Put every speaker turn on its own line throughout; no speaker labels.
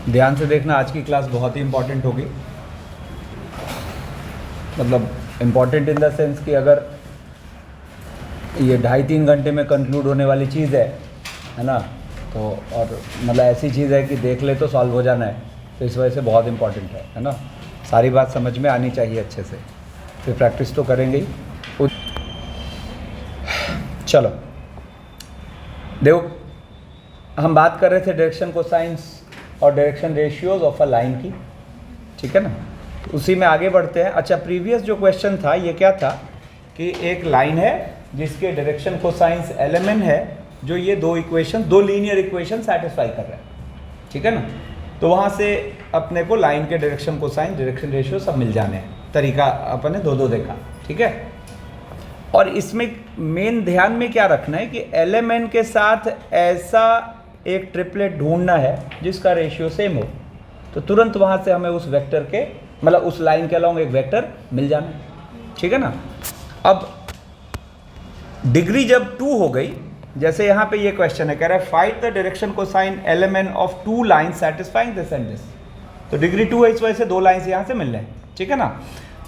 ध्यान से देखना, आज की क्लास बहुत ही इम्पॉर्टेंट होगी। मतलब इम्पॉर्टेंट इन द सेंस कि अगर ये 2.5-3 घंटे में कंक्लूड होने वाली चीज़ है ना, तो और मतलब ऐसी चीज़ है कि देख ले तो सॉल्व हो जाना है, तो इस वजह से बहुत इम्पॉर्टेंट है ना। सारी बात समझ में आनी चाहिए अच्छे से, फिर प्रैक्टिस तो करेंगे ही। चलो देखो, हम बात कर रहे थे डायरेक्शन कोसाइंस और direction ratios of a line की, ठीक है ना। उसी में आगे बढ़ते हैं। अच्छा, प्रीवियस जो क्वेश्चन था ये क्या था कि एक लाइन है जिसके डायरेक्शन कोसाइंस LMN है, जो ये दो लीनियर इक्वेशन सेटिस्फाई कर रहा है, ठीक है ना। तो वहाँ से अपने को लाइन के डायरेक्शन कोसाइन, डायरेक्शन रेशियो सब मिल जाने हैं। तरीका अपन ने दो देखा, ठीक है। और इसमें मेन ध्यान में क्या रखना है कि LMN के साथ ऐसा एक ट्रिपलेट ढूंढना है जिसका रेशियो सेम हो, तो तुरंत वहाँ से हमें उस वेक्टर के मतलब उस लाइन के अलॉन्ग एक वेक्टर मिल जाना है, ठीक है ना। अब डिग्री जब 2 हो गई, जैसे यहाँ पे ये क्वेश्चन है, कह रहा है find the direction cosine LMN of 2 lines satisfying this and this. तो डिग्री 2 है, इस वजह से 2 लाइन्स यहाँ से मिल रहे हैं, ठीक है ना।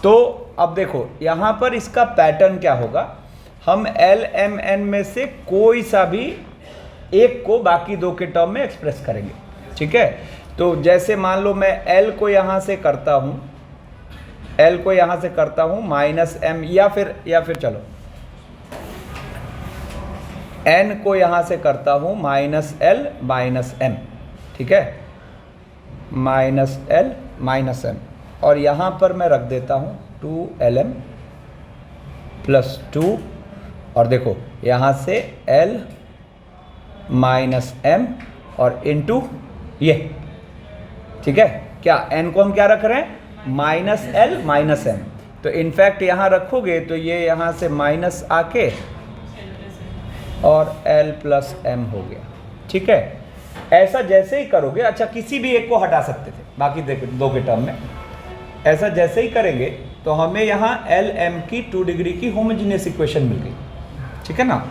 तो अब देखो यहाँ पर इसका पैटर्न क्या होगा, हम LMN में से कोई सा भी एक को बाकी दो के टर्म में एक्सप्रेस करेंगे, ठीक है। तो जैसे मान लो मैं L को यहाँ से करता हूँ -M, या फिर चलो N को यहाँ से करता हूँ -L -M, ठीक है, -L -M, और यहाँ पर मैं रख देता हूँ 2LM + 2, और देखो यहाँ से L -M और इनटू ये, ठीक है। क्या N को हम क्या रख रहे हैं, -L -M। तो इनफैक्ट यहाँ रखोगे तो ये यहाँ से माइनस आके और L + M हो गया, ठीक है। ऐसा जैसे ही करोगे, अच्छा किसी भी एक को हटा सकते थे बाकी दो के टर्म में, ऐसा जैसे ही करेंगे तो हमें यहाँ LM की 2 डिग्री की होमोजेनियस इक्वेशन मिल गई, ठीक है ना।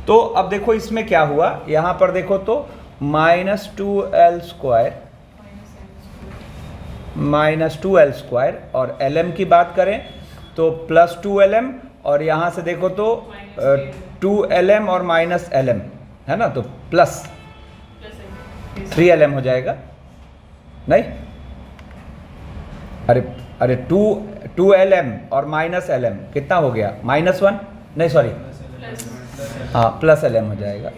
तो अब देखो इसमें क्या हुआ, यहाँ पर देखो तो -2L² और LM की बात करें तो +2LM, और यहाँ से देखो तो 2LM और -LM है ना, तो प्लस 3LM हो जाएगा। नहीं, अरे 2LM और -LM कितना हो गया, -1, नहीं सॉरी, हाँ +LM हो जाएगा,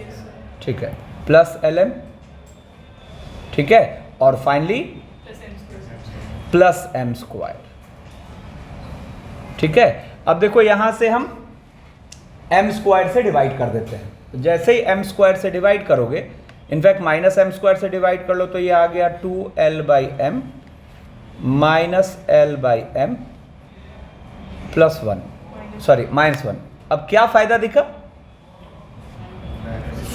ठीक है, +LM, ठीक है, और फाइनली +M², ठीक है। अब देखो यहाँ से हम M² से डिवाइड कर देते हैं, तो जैसे ही M² से डिवाइड करोगे, इनफैक्ट -M² से डिवाइड कर लो तो ये आ गया 2L/M -L/M -1। अब क्या फायदा दिखा,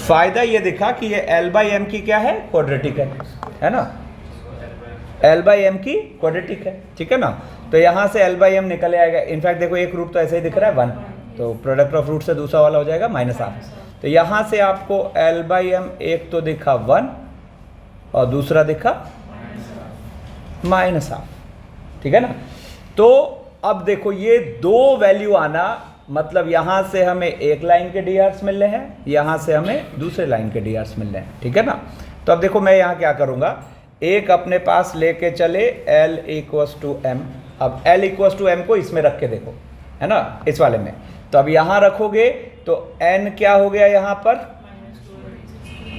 फायदा ये दिखा कि ये L/M की क्या है, क्वाड्रेटिक है ना, L/M की क्वाड्रेटिक है, ठीक है ना। तो यहाँ से L/M निकल आएगा। इनफैक्ट देखो एक रूट तो ऐसे ही दिख रहा है 1, तो प्रोडक्ट ऑफ रूट से दूसरा वाला हो जाएगा -1/2। तो यहाँ से आपको L/M एक तो दिखा 1 और दूसरा दिखा -1/2, ठीक है ना। तो अब देखो ये 2 वैल्यू आना, मतलब यहाँ से हमें एक लाइन के DRs मिल रहे हैं, यहाँ से हमें दूसरे लाइन के DRs मिल रहे हैं, ठीक है ना। तो अब देखो मैं यहाँ क्या करूँगा, एक अपने पास लेके चले L = M। अब L = M को इसमें रख के देखो, है ना, इस वाले में। तो अब यहाँ रखोगे तो N क्या हो गया यहाँ पर,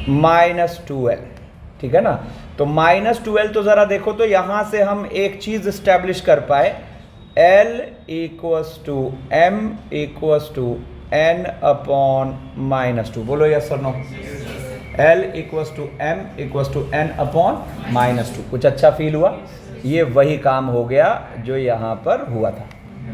-2L, ठीक है ना। तो -2L, तो ज़रा देखो तो यहाँ से हम एक चीज़ इस्टेब्लिश कर पाए, L = M = N/-2। बोलो यस और नो। L = M = N/-2। कुछ अच्छा फील हुआ, ये वही काम हो गया जो यहाँ पर हुआ था,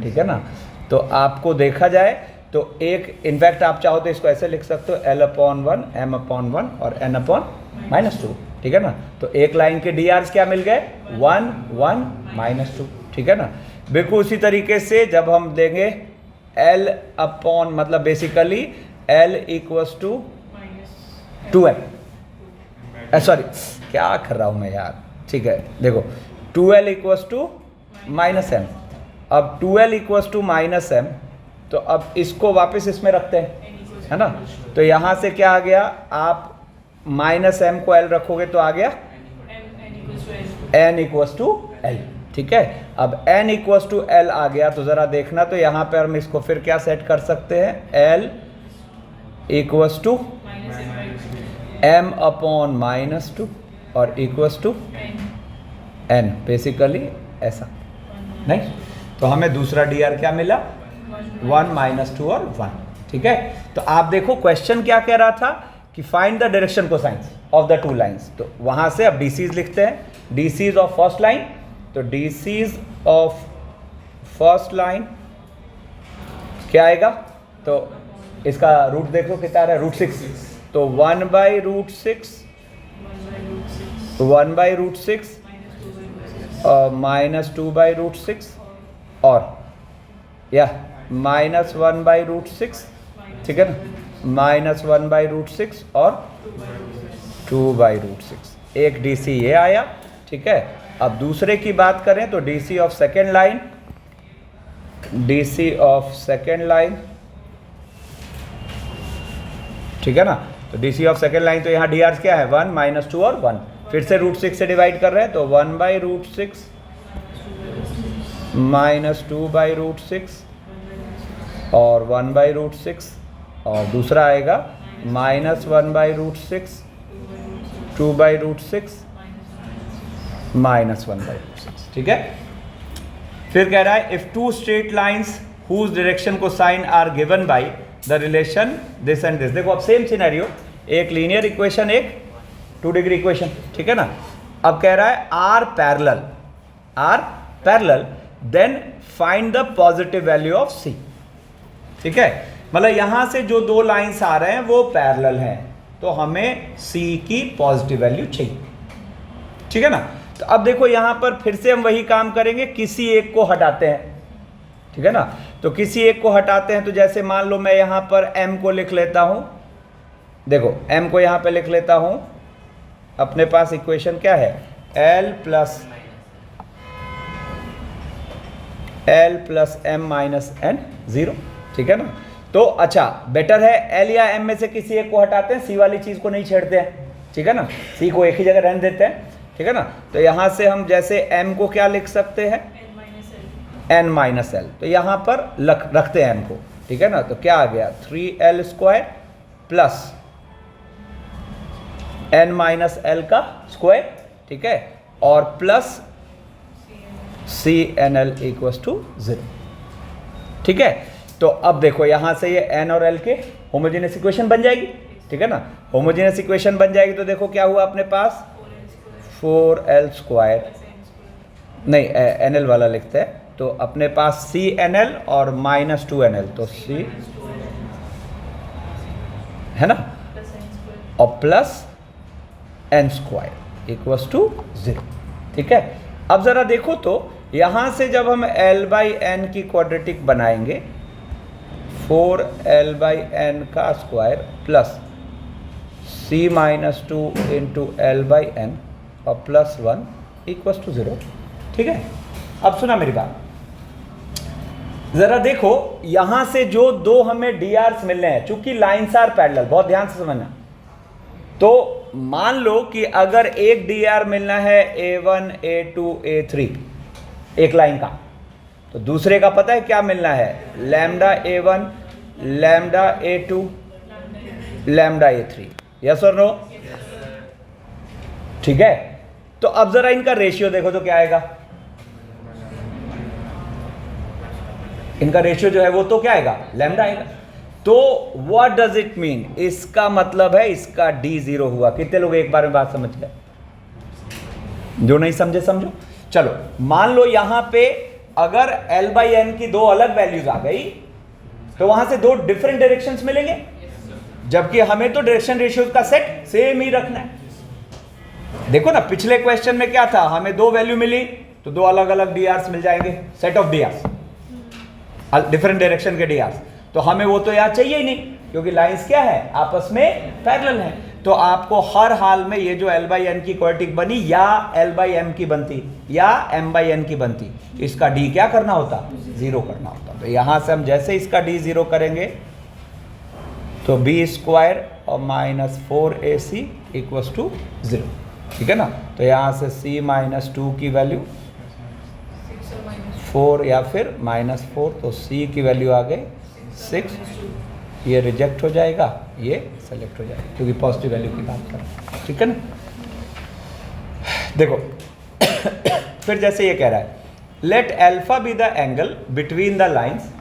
ठीक है ना। तो आपको देखा जाए तो एक, इनफैक्ट आप चाहो तो इसको ऐसे लिख सकते हो, L/1 M/1 और N/-2, ठीक है ना। तो एक लाइन के DRs क्या मिल गए, 1 1 -2, ठीक है ना। बिल्कुल उसी तरीके से जब हम देंगे मतलब बेसिकली L = 2M, सॉरी क्या कर रहा हूँ मैं यार, ठीक है, देखो 2l equals to minus M. अब 2l equals to minus M, तो अब इसको वापस इसमें रखते हैं, है ना। तो यहाँ से क्या आ गया, आप माइनस एम को l रखोगे तो आ गया n इक्वल्स टू l। ठीक है, अब n इक्वल्स टू l आ गया, तो ज़रा देखना, तो यहाँ पर हम इसको फिर क्या सेट कर सकते हैं, l equals to m upon minus 2 और इक्वल्स टू n, बेसिकली ऐसा नहीं। तो हमें दूसरा dr क्या मिला, 1 माइनस 2 और 1। ठीक है, तो आप देखो क्वेश्चन क्या कह रहा था कि find the direction cosines of the two lines. तो वहां से अब डीसीज लिखते हैं, डीसीज ऑफ फर्स्ट लाइन। तो डीसीज ऑफ फर्स्ट लाइन क्या आएगा, तो इसका रूट देखो कितना आ रहा है, √6। तो 1/√6 1/√6 माइनस 2/√6 और या माइनस 1/√6, ठीक है ना, माइनस 1/√6 और 2/√6। एक डीसी ये आया। ठीक है, अब दूसरे की बात करें तो DC of second line, DC of second line, ठीक है ना। तो डीसी ऑफ सेकेंड लाइन, तो यहाँ डी आर क्या है, 1 माइनस 2 और 1, फिर से √6 से डिवाइड कर रहे हैं, तो 1/√6 माइनस 2/√6 और 1/√6, और दूसरा आएगा माइनस 1/√6 2/√6 माइनस 1/√6। ठीक है, फिर कह रहा है if two straight lines whose direction cosines are given by the relation this and this. देखो अब सेम सिनेरियो, एक लीनियर इक्वेशन, एक 2 डिग्री इक्वेशन। ठीक है ना। अब कह रहा है are parallel then find the positive value of C. ठीक है, मतलब यहां से जो दो लाइंस आ रहे हैं वो पैरेलल हैं, तो हमें सी की पॉजिटिव वैल्यू चाहिए। ठीक है ना। तो अब देखो यहां पर फिर से हम वही काम करेंगे, किसी एक को हटाते हैं। ठीक है ना, तो किसी एक को हटाते हैं, तो जैसे मान लो मैं यहां पर m को लिख लेता हूं, देखो m को यहां पे लिख लेता हूं, अपने पास इक्वेशन क्या है, l plus m minus n 0। ठीक है ना। तो अच्छा बेटर है l या m में से किसी एक को हटाते हैं, c वाली चीज को नहीं छेड़ते हैं। ठीक है ना, c को एक ही जगह रहने देते हैं। ठीक है ना, तो यहां से हम जैसे m को क्या लिख सकते हैं, n माइनस l, तो यहां पर रखते हैं m को। ठीक है ना, तो क्या आ गया, 3l² plus n minus l का स्क्वायर। ठीक है, और प्लस CNL इक्वल्स टू 0। ठीक है, तो अब देखो यहां से ये n और l के होमोजेनियस इक्वेशन बन जाएगी। ठीक है ना, होमोजेनियस इक्वेशन बन जाएगी, तो देखो क्या हुआ अपने पास, 4l², नहीं NL वाला लिखते हैं, तो अपने पास CNL और माइनस 2NL, तो C है ना, और प्लस n² इक्वल्स टू 0। ठीक है, अब जरा देखो तो यहां से जब हम l/n की क्वाड्रेटिक बनाएंगे, 4l/n का square plus c minus 2 into l/n और प्लस 1 इक्वल्स टू 0। ठीक है, अब सुना मेरी बात, जरा देखो यहां से जो दो हमें drs मिलने हैं, चूंकि लाइंस आर पैरेलल, बहुत ध्यान से समझना, तो मान लो कि अगर एक dr मिलना है a1 a2 a3 एक लाइन का, तो दूसरे का पता है क्या मिलना है, lambda a1 lambda a2 lambda a3, yes और नो। ठीक है, तो अब जरा इनका रेशियो देखो तो क्या आएगा, इनका रेशियो जो है वो तो क्या आएगा, लैम्डा आएगा। तो व्हाट डज इट मीन, इसका मतलब है इसका d0 हुआ। कितने लोग एक बार में बात समझ गए, जो नहीं समझे समझो। चलो मान लो यहां पे अगर l/n की दो अलग वैल्यूज आ गई, तो वहां से दो डिफरेंट डायरेक्शंस मिलेंगे, जबकि हमें तो डायरेक्शन रेशियोज का सेट सेम ही रखना है। देखो ना पिछले क्वेश्चन में क्या था, हमें दो वैल्यू मिली तो दो अलग अलग drs मिल जाएंगे, set of drs, different direction के drs, तो हमें वो तो याद चाहिए ही नहीं, क्योंकि लाइंस क्या है, आपस में पैरेलल है। तो आपको हर हाल में ये जो L/N की क्वाड्रेटिक बनी या L/M की बनती या M/N की बनती, इसका D क्या करना होता, 0 करना होता। तो यहां से हम जैसे इसका D 0 करेंगे तो B² और -4AC इक्वल्स टू 0, ठीक है ना। तो यहाँ से C-2 की वैल्यू 4 या फिर -4, तो C की वैल्यू आ गई 6, ये रिजेक्ट हो जाएगा, ये सेलेक्ट हो जाएगा क्योंकि पॉजिटिव वैल्यू की बात कर रहे हैं, ठीक है ना। देखो फिर जैसे ये कह रहा है let alpha be the angle between the lines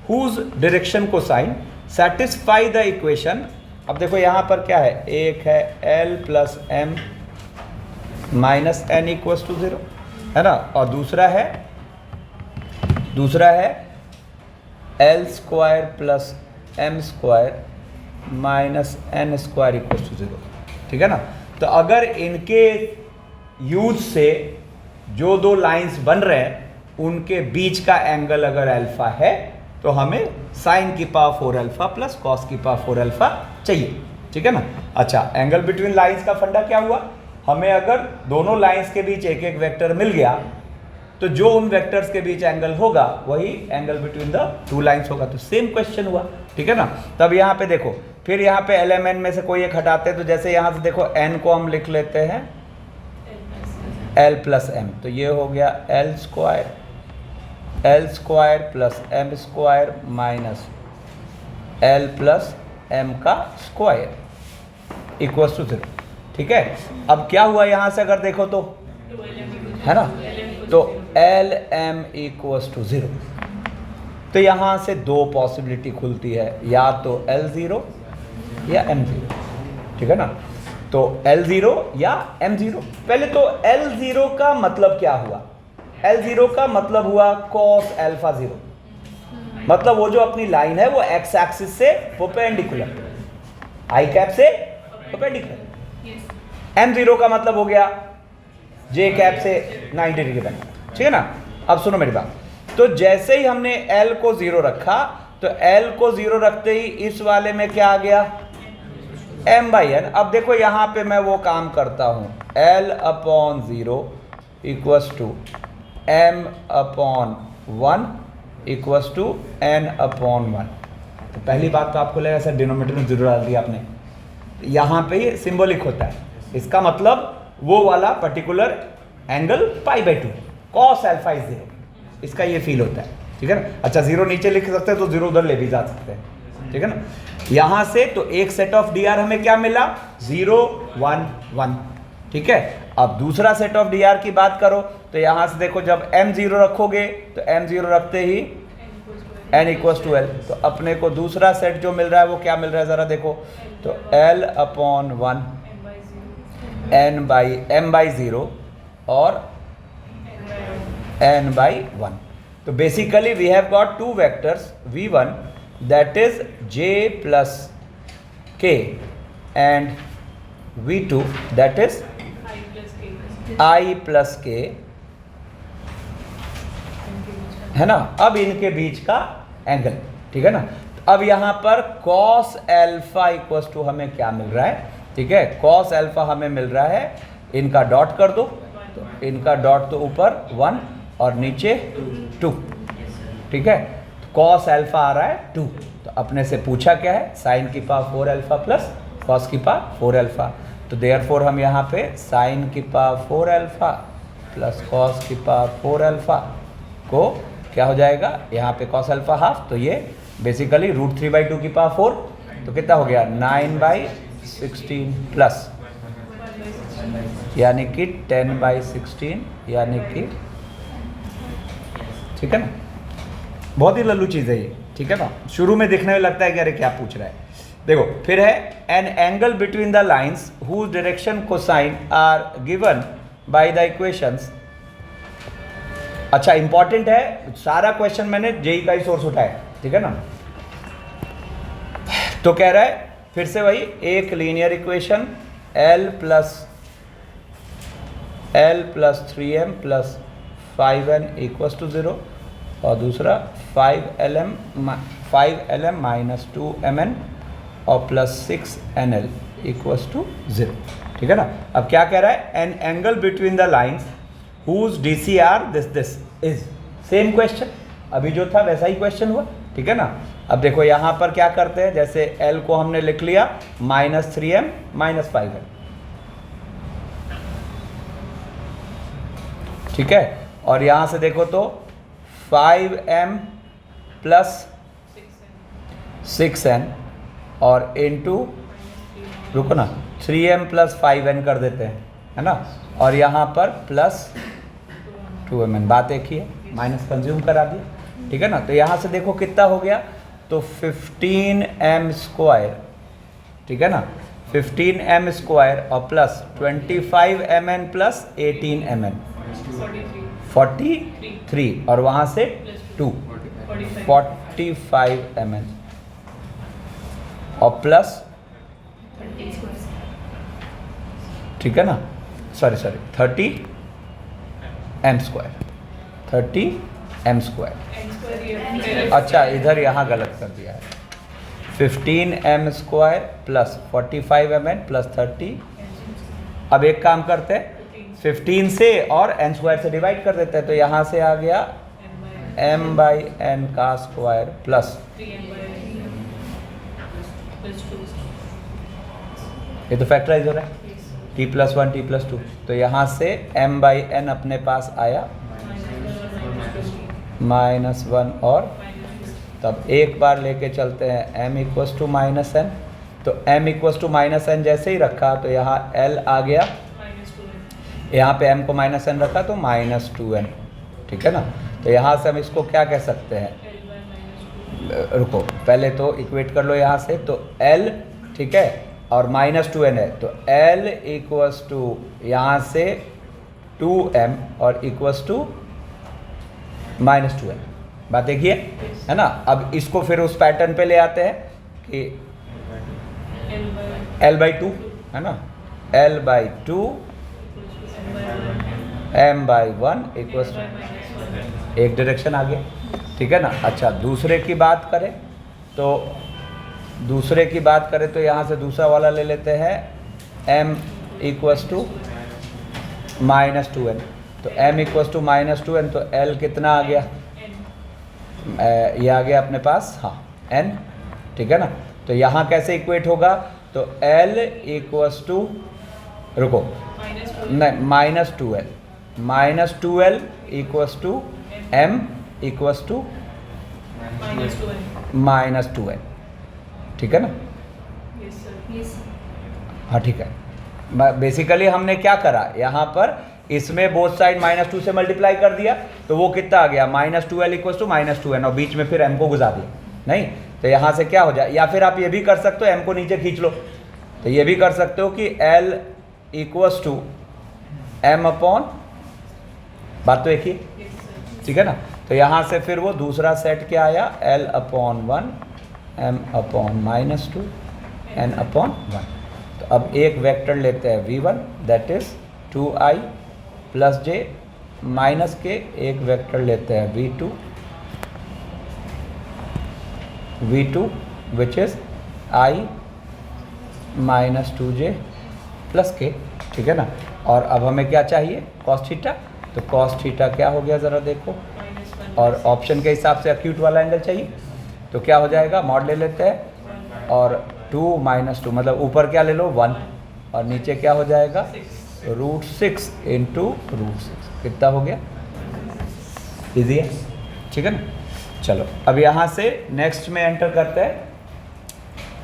whose direction cosine satisfy the equation. अब देखो यहाँ पर क्या है, एक है L + M - N equals to 0, है ना, और दूसरा है L² + M² - N² equals to 0, ठीक है ना। तो अगर इनके यूज से जो दो लाइंस बन रहे हैं उनके बीच का एंगल अगर अल्फा है तो हमें साइन की पावर 4 अल्फा प्लस कॉस की पावर 4 अल्फा चाहिए, ठीक है ना। अच्छा, एंगल बिटवीन लाइंस का फंडा क्या हुआ, हमें अगर दोनों लाइंस के बीच एक एक वेक्टर मिल गया तो जो उन वेक्टर्स के बीच एंगल होगा वही angle between the two lines होगा। तो सेम क्वेश्चन हुआ, ठीक है ना। तब यहाँ पे देखो, फिर यहाँ पे LMN में से कोई एक हटाते हैं, तो जैसे यहाँ से देखो N को हम लिख लेते हैं L + M, तो ये हो गया L² + M² minus L + M² equals to 0, ठीक है। अब क्या हुआ यहाँ से अगर देखो तो, है ना, तो LM इक्वल्स टू 0। तो यहाँ से दो पॉसिबिलिटी खुलती है, या तो L0 या M0, ठीक है ना। तो L0 या M0। पहले तो L0 का मतलब क्या हुआ, L0 का मतलब हुआ cos अल्फा 0, मतलब वो जो अपनी लाइन है वो x एक्सिस से परपेंडिकुलर, I कैप से परपेंडिकुलर। M0 का मतलब हो गया J कैप से 90 डिग्री बनना, ठीक है ना। अब सुनो मेरी बात, तो जैसे ही हमने L को 0 रखा तो L को 0 रखते ही इस वाले में क्या आ गया, M/N। अब देखो यहाँ पे मैं वो काम करता हूँ, L/0 equals to M/1 equals to N/1। तो पहली बात तो आपको लगेगा सर डिनोमिनेटर में 0 डाल दिया आपने, यहाँ पे ये सिंबॉलिक होता है, इसका मतलब वो वाला particular angle π/2 cos alpha is 0, इसका ये फील होता है, ठीक है ना। अच्छा, 0 नीचे लिख सकते हैं तो 0 उधर ले भी जा सकते हैं, ठीक है ना। यहाँ से तो एक सेट ऑफ DR हमें क्या मिला, 0 1 1, ठीक है। अब दूसरा सेट ऑफ DR की बात करो तो यहाँ से देखो जब M0 रखोगे तो M0 रखते ही N इक्वल्स टू L, तो अपने को दूसरा सेट जो मिल रहा है वो क्या मिल रहा है ज़रा देखो, तो L/1 M/0 और N/1। तो basically we have got two vectors V1 that is J + K and V2 that is I + K, है ना। अब इनके बीच का एंगल, ठीक है ना। अब यहाँ पर cos अल्फा इक्वल्स टू हमें क्या मिल रहा है, ठीक है, cos अल्फा हमें मिल रहा है, इनका डॉट कर दो, तो इनका डॉट तो ऊपर 1 और नीचे 2, ठीक है। cos अल्फा आ रहा है 2, तो अपने से पूछा क्या है, साइन की पावर 4 अल्फा प्लस कॉस की पावर 4 अल्फा। तो देयरफॉर हम यहाँ पे साइन की पावर 4 अल्फा प्लस कॉस की पावर 4 अल्फा को क्या हो जाएगा, यहाँ पे cos अल्फा हाफ, तो ये बेसिकली √3/2 की पावर 4, तो कितना हो गया 9/16 प्लस यानी कि 10/16 यानी कि, ठीक है ना। बहुत ही लल्लू चीज़ है ये, ठीक है ना। शुरू में देखने में लगता है कि अरे क्या पूछ रहा है। देखो फिर है an angle between the lines whose direction cosine are given by the equations. अच्छा, इंपॉर्टेंट है, सारा क्वेश्चन मैंने जेई का ही सोर्स उठाया, ठीक है ना। तो कह रहा है फिर से वही एक linear equation L + 3M + 5N equals to 0 और दूसरा 5LM - 2MN और +6NL इक्वल्स टू 0, ठीक है ना। अब क्या कह रहा है, an angle between the lines whose D C are this is, same question, अभी जो था वैसा ही क्वेश्चन हुआ, ठीक है ना। अब देखो यहाँ पर क्या करते हैं, जैसे L को हमने लिख लिया -3m -5m, ठीक है। और यहाँ से देखो तो 5m प्लस 6n और इनटू, रुको ना, 3m प्लस 5n कर देते हैं, है ना। और यहाँ पर प्लस 2mn, बात एक ही है, माइनस कंज्यूम करा दिया, ठीक है ना। तो यहाँ से देखो कितना हो गया, तो 15m स्क्वायर, ठीक है ना, 15m स्क्वायर और प्लस 25mn प्लस 18mn 43, और वहाँ से 2 45mn और प्लस, ठीक है ना, सॉरी 30m स्क्वायर, अच्छा इधर यहाँ गलत कर दिया है, 15m square plus 45mn plus 30। अब एक काम करते हैं, 15 से और n स्क्वायर से डिवाइड कर देते हैं, तो यहाँ से आ गया m/n का स्क्वायर प्लस, ये तो फैक्टराइज हो रहा है, t+1 t+2, तो यहाँ से m/n अपने पास आया -1, और तब एक बार लेके चलते हैं m इक्वल्स टू -n, तो m इक्वल्स टू -n जैसे ही रखा तो यहाँ l आ गया, यहाँ पे m को -n रखा तो -2n, ठीक है ना। तो यहाँ से हम इसको क्या कह सकते हैं, रुको पहले तो इक्वेट कर लो यहाँ से, तो l, ठीक है, और -2n है, तो l इक्वल्स टू यहाँ से 2m और इक्वल्स टू -2n, बात देखिए, है ना। अब इसको फिर उस पैटर्न पे ले आते हैं कि l/2, है ना, l/2 m/1 इक्वल्स, एक डायरेक्शन आ गया, ठीक है ना। अच्छा दूसरे की बात करें तो यहाँ से दूसरा वाला ले लेते हैं, m इक्वल्स टू -2n, तो m इक्वल्स टू -2n, तो l कितना आ गया, ये आ गया अपने पास, हाँ n, ठीक है ना। तो यहाँ कैसे इक्वेट होगा, तो l इक्वल्स टू, रुको नहीं, -2l equals to m equals to -2n, ठीक है ना। हाँ ठीक है, बेसिकली हमने क्या करा, यहाँ पर इसमें बोथ साइड -2 से मल्टीप्लाई कर दिया, तो वो कितना आ गया, -2l इक्वल्स टू -2n, और बीच में फिर m को गुजार दिया, नहीं तो यहाँ से क्या हो जाए, या फिर आप ये भी कर सकते हो m को नीचे खींच लो, तो ये भी कर सकते हो कि l equals to m upon, बात तो एक ही, ठीक है ना। तो यहाँ से फिर वो दूसरा सेट क्या आया, l/1 m/-2 n/1। तो अब एक वेक्टर लेते हैं v1, that is 2i plus j, minus के एक वेक्टर लेते हैं v2 which is i -2j plus k, ठीक है ना। और अब हमें क्या चाहिए, cos थीटा, तो cos थीटा क्या हो गया ज़रा देखो, और ऑप्शन के हिसाब से एक्यूट वाला एंगल चाहिए, तो क्या हो जाएगा, मॉड ले लेते हैं, और 2 - 2 मतलब ऊपर क्या ले लो 1, और नीचे क्या हो जाएगा √6 इंटू √6, कितना हो गया, इजी है, ठीक है ना। चलो अब यहाँ से नेक्स्ट में एंटर करते हैं,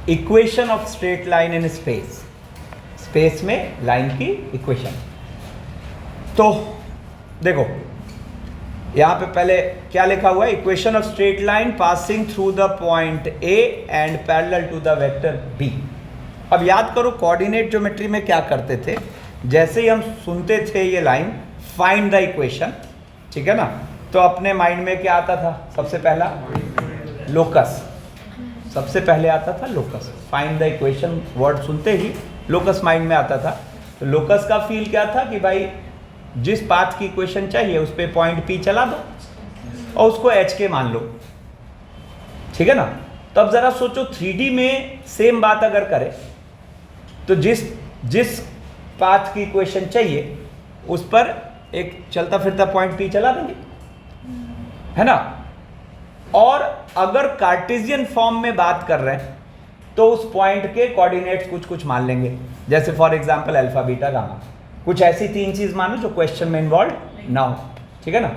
equation of straight line in space, space में लाइन की इक्वेशन। तो देखो यहाँ पे पहले क्या लिखा हुआ है, equation of straight line passing through the point A and parallel to the vector B. अब याद करो कोऑर्डिनेट ज्योमेट्री में क्या करते थे, जैसे ही हम सुनते थे ये लाइन फाइंड द इक्वेशन, ठीक है ना, तो अपने माइंड में क्या आता था, सबसे पहला लोकस, सबसे पहले आता था locus, find the equation word सुनते ही लोकस माइंड में आता था। तो लोकस का फील क्या था कि भाई जिस पाथ की इक्वेशन चाहिए उस पर पॉइंट पी चला दो और उसको एच के मान लो, ठीक है ना। तो अब जरा सोचो 3D में सेम बात अगर करें तो जिस जिस पाथ की इक्वेशन चाहिए उस पर एक चलता फिरता पॉइंट P चला देंगे, है ना। और अगर कार्टेशियन फॉर्म में बात कर रहे हैं तो उस पॉइंट के कोऑर्डिनेट्स कुछ कुछ मान लेंगे, जैसे for example alpha beta gamma, कुछ ऐसी 3 चीज मानो जो क्वेश्चन में इन्वॉल्व ना हो, ठीक है ना।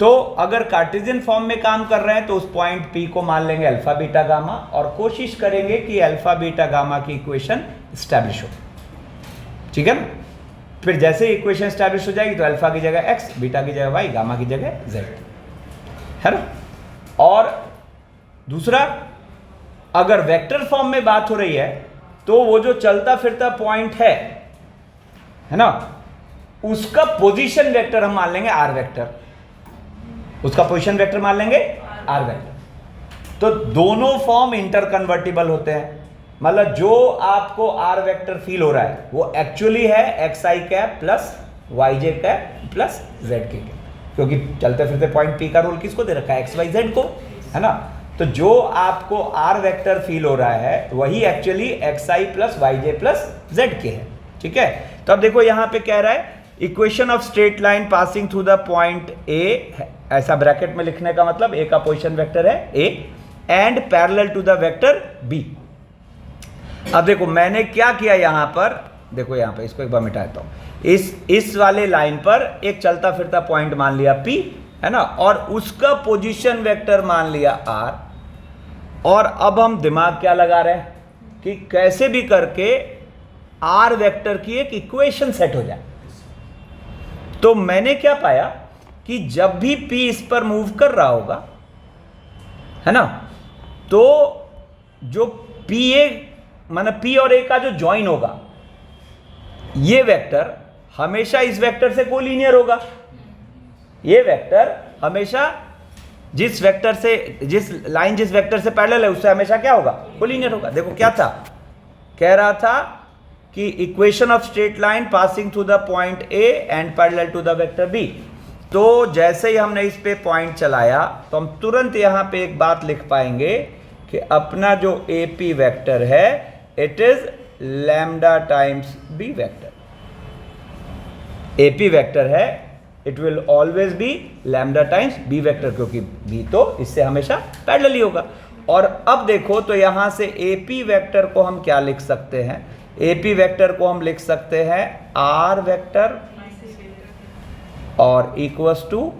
तो अगर कार्टेशियन फॉर्म में काम कर रहे हैं तो उस पॉइंट P को मान लेंगे अल्फा बीटा गामा और कोशिश करेंगे कि अल्फा बीटा गामा की इक्वेशन स्टैब्लिश हो, ठीक है ना। फिर जैसे इक्वेशन स्टैब्लिश हो जाएगी तो अल्फा की जगह x, बीटा की जगह y, गामा की जगह z, है ना। और दूसरा, अगर वेक्टर फॉर्म में बात हो रही है तो वो जो चलता फिरता पॉइंट है ना, उसका पोजीशन वेक्टर हम मान लेंगे r वेक्टर, उसका पोजीशन वेक्टर मान लेंगे r वेक्टर। तो दोनों फॉर्म इंटर कन्वर्टिबल होते हैं, मतलब जो आपको r वेक्टर फील हो रहा है वो एक्चुअली है xi cap plus yj cap plus zk cap, क्योंकि चलते फिरते पॉइंट P का रोल किसको दे रखा है, x y z को, है ना। तो जो आपको r वेक्टर फील हो रहा है वही actually xi plus yj plus zk है, ठीक है। तो अब देखो यहां पे कह रहा है equation of straight line passing through the point A, ऐसा ब्रैकेट में लिखने का मतलब A का पोजीशन वेक्टर है A and parallel to the vector B। अब देखो मैंने क्या किया यहां पर, देखो यहां पर इसको एक बार मिटा देता हूं, इस वाले लाइन पर एक चलता फिरता पॉइंट मान लिया P, है ना, और उसका पोजीशन वेक्टर मान लिया R। और अब हम दिमाग क्या लगा रहे हैं कि कैसे भी करके R वेक्टर की एक इक्वेशन सेट हो जाए। तो मैंने क्या पाया कि जब भी P इस पर मूव कर रहा होगा, है ना, तो जो PA माना P और A का जो ज्वाइन होगा, ये वेक्टर हमेशा इस वेक्टर से कोलिनियर होगा। ये वेक्टर हमेशा जिस वेक्टर से, जिस लाइन जिस वेक्टर से पैरेलल है उससे हमेशा क्या होगा, कोलिनियर होगा। देखो क्या था, कह रहा था कि equation of straight line passing through the point A and parallel to the vector B। तो जैसे ही हमने इस पे पॉइंट चलाया तो हम तुरंत यहां पे एक बात लिख पाएंगे कि अपना जो AP वेक्टर है it is lambda times B vector. AP vector है, it will always be lambda times B vector, क्योंकि B तो इससे हमेशा पैरेलल ही होगा। और अब देखो तो यहां से AP वेक्टर को हम क्या लिख सकते हैं, AP वेक्टर को हम लिख सकते हैं R वेक्टर और equals to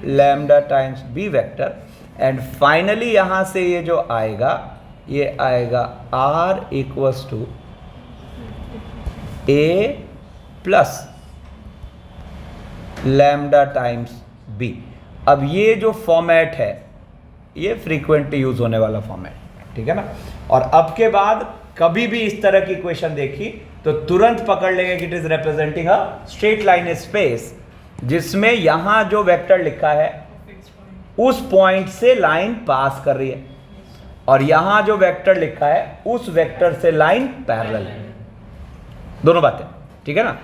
lambda times B vector. And finally यहां से ये जो आएगा ये आएगा R equals to A plus lambda times B। अब ये जो फॉर्मेट है ये फ्रीक्वेंटली यूज होने वाला फॉर्मेट, ठीक है ना। और अब के बाद कभी भी इस तरह की इक्वेशन देखी तो तुरंत पकड़ लेंगे कि it is representing a straight line space, जिसमें यहां जो वेक्टर लिखा है उस पॉइंट से लाइन पास कर रही है और यहां जो वेक्टर लिखा है उस वेक्टर से लाइन पैरेलल है, दोनों बातें, ठीक है ना।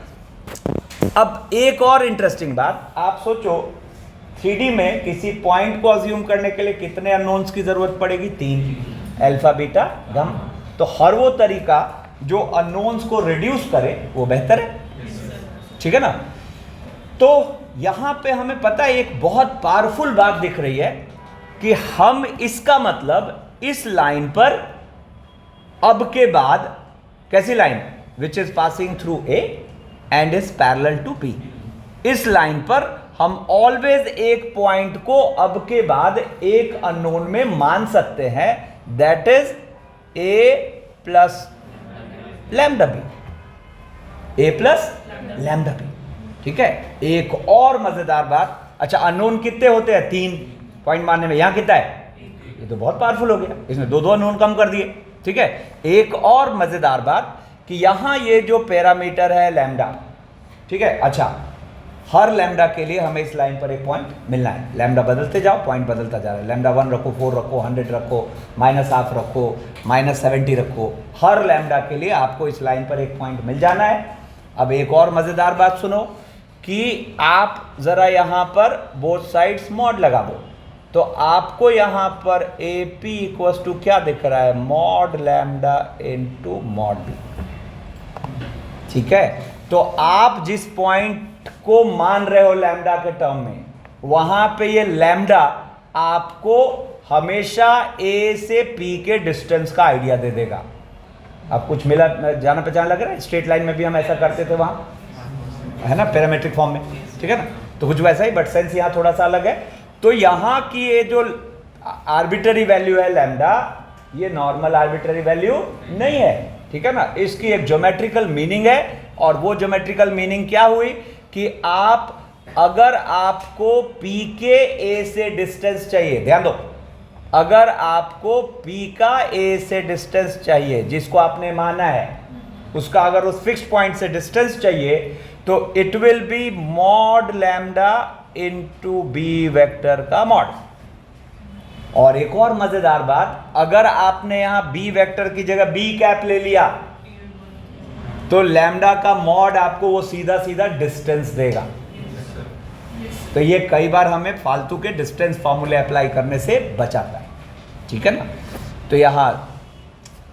अब एक और इंटरेस्टिंग बात, आप सोचो 3D में किसी पॉइंट को अज्यूम करने के लिए कितने अननोन्स की जरूरत पड़ेगी, 3, अल्फा बीटा गामा। तो हर वो तरीका जो अननोन्स को रिड्यूस करे वो बेहतर है, ठीक है ना। तो यहां पे हमें पता है एक बहुत पावरफुल बात दिख रही है कि हम इसका मतलब इस लाइन पर अब के बाद, कैसी line, which is passing through A and is parallel to P, इस लाइन पर हम ऑलवेज एक पॉइंट को अब के बाद एक अननोन में मान सकते हैं, that is A plus lambda B, A plus lambda B, ठीक है। एक और मजेदार बात, अच्छा अननोन कितने होते हैं, 3 पॉइंट मानने में, यहां कितना है, ये तो बहुत पावरफुल हो गया, इसने 2 अननोन कम कर दिए, ठीक है। एक और मजेदार बात कि यहां ये जो पैरामीटर है लैम्डा, ठीक है, अच्छा हर लैम्डा के लिए हमें इस लाइन पर एक पॉइंट मिलना है, लैम्डा बदलते जाओ, पॉइंट बदलता जा रहा है, लैम्डा 1 रखो, 4 रखो, 100 रखो, -1/2 रखो, -70 रखो, हर लैम्डा के लिए आपको इस लाइन पर एक पॉइंट मिल जाना है। अब एक और मजेदार बात सुनो कि आप जरा यहां पर बोथ साइड्स मॉड लगा दो तो आपको यहां पर AP इक्वल्स टू क्या दिख रहा है, mod lambda into mod B। ठीक है, तो आप जिस पॉइंट को मान रहे हो लैम्डा के टर्म में, वहां पे ये लैम्डा आपको हमेशा ए से पी के डिस्टेंस का आइडिया दे देगा। अब कुछ मिला जाना पहचान लग रहा है, स्ट्रेट लाइन में भी हम ऐसा करते थे वहां, है ना, पैरामेट्रिक फॉर्म में, ठीक है ना, तो कुछ वैसा ही, बट सेंस यहाँ थोड़ा सा अलग है। तो यहाँ की ये जो आर्बिट्ररी वैल्यू है लैम्डा, ये नॉर्मल आर्बिट्ररी वैल्यू नहीं है, ठीक है ना, इसकी एक ज्योमेट्रिकल मीनिंग है। और वो ज्योमेट्रिकल मीनिंग क्या हुई कि आप अगर आपको पी के ए से डिस्टेंस चाहिए, ध्यान दो, अगर आपको पी का ए से डिस्टेंस चाहिए, जिसको आपने माना है, उसका अगर उस फिक्स्ड पॉइंट से डिस्टेंस चाहिए, तो it will be mod lambda into B vector का मॉड। और एक और मजेदार बात, अगर आपने यहां बी वेक्टर की जगह बी कैप ले लिया, तो लैम्डा का मॉड आपको वो सीधा सीधा डिस्टेंस देगा। तो ये कई बार हमें फालतू के डिस्टेंस फॉर्मूले अप्लाई करने से बचाता है, ठीक है ना। तो यहाँ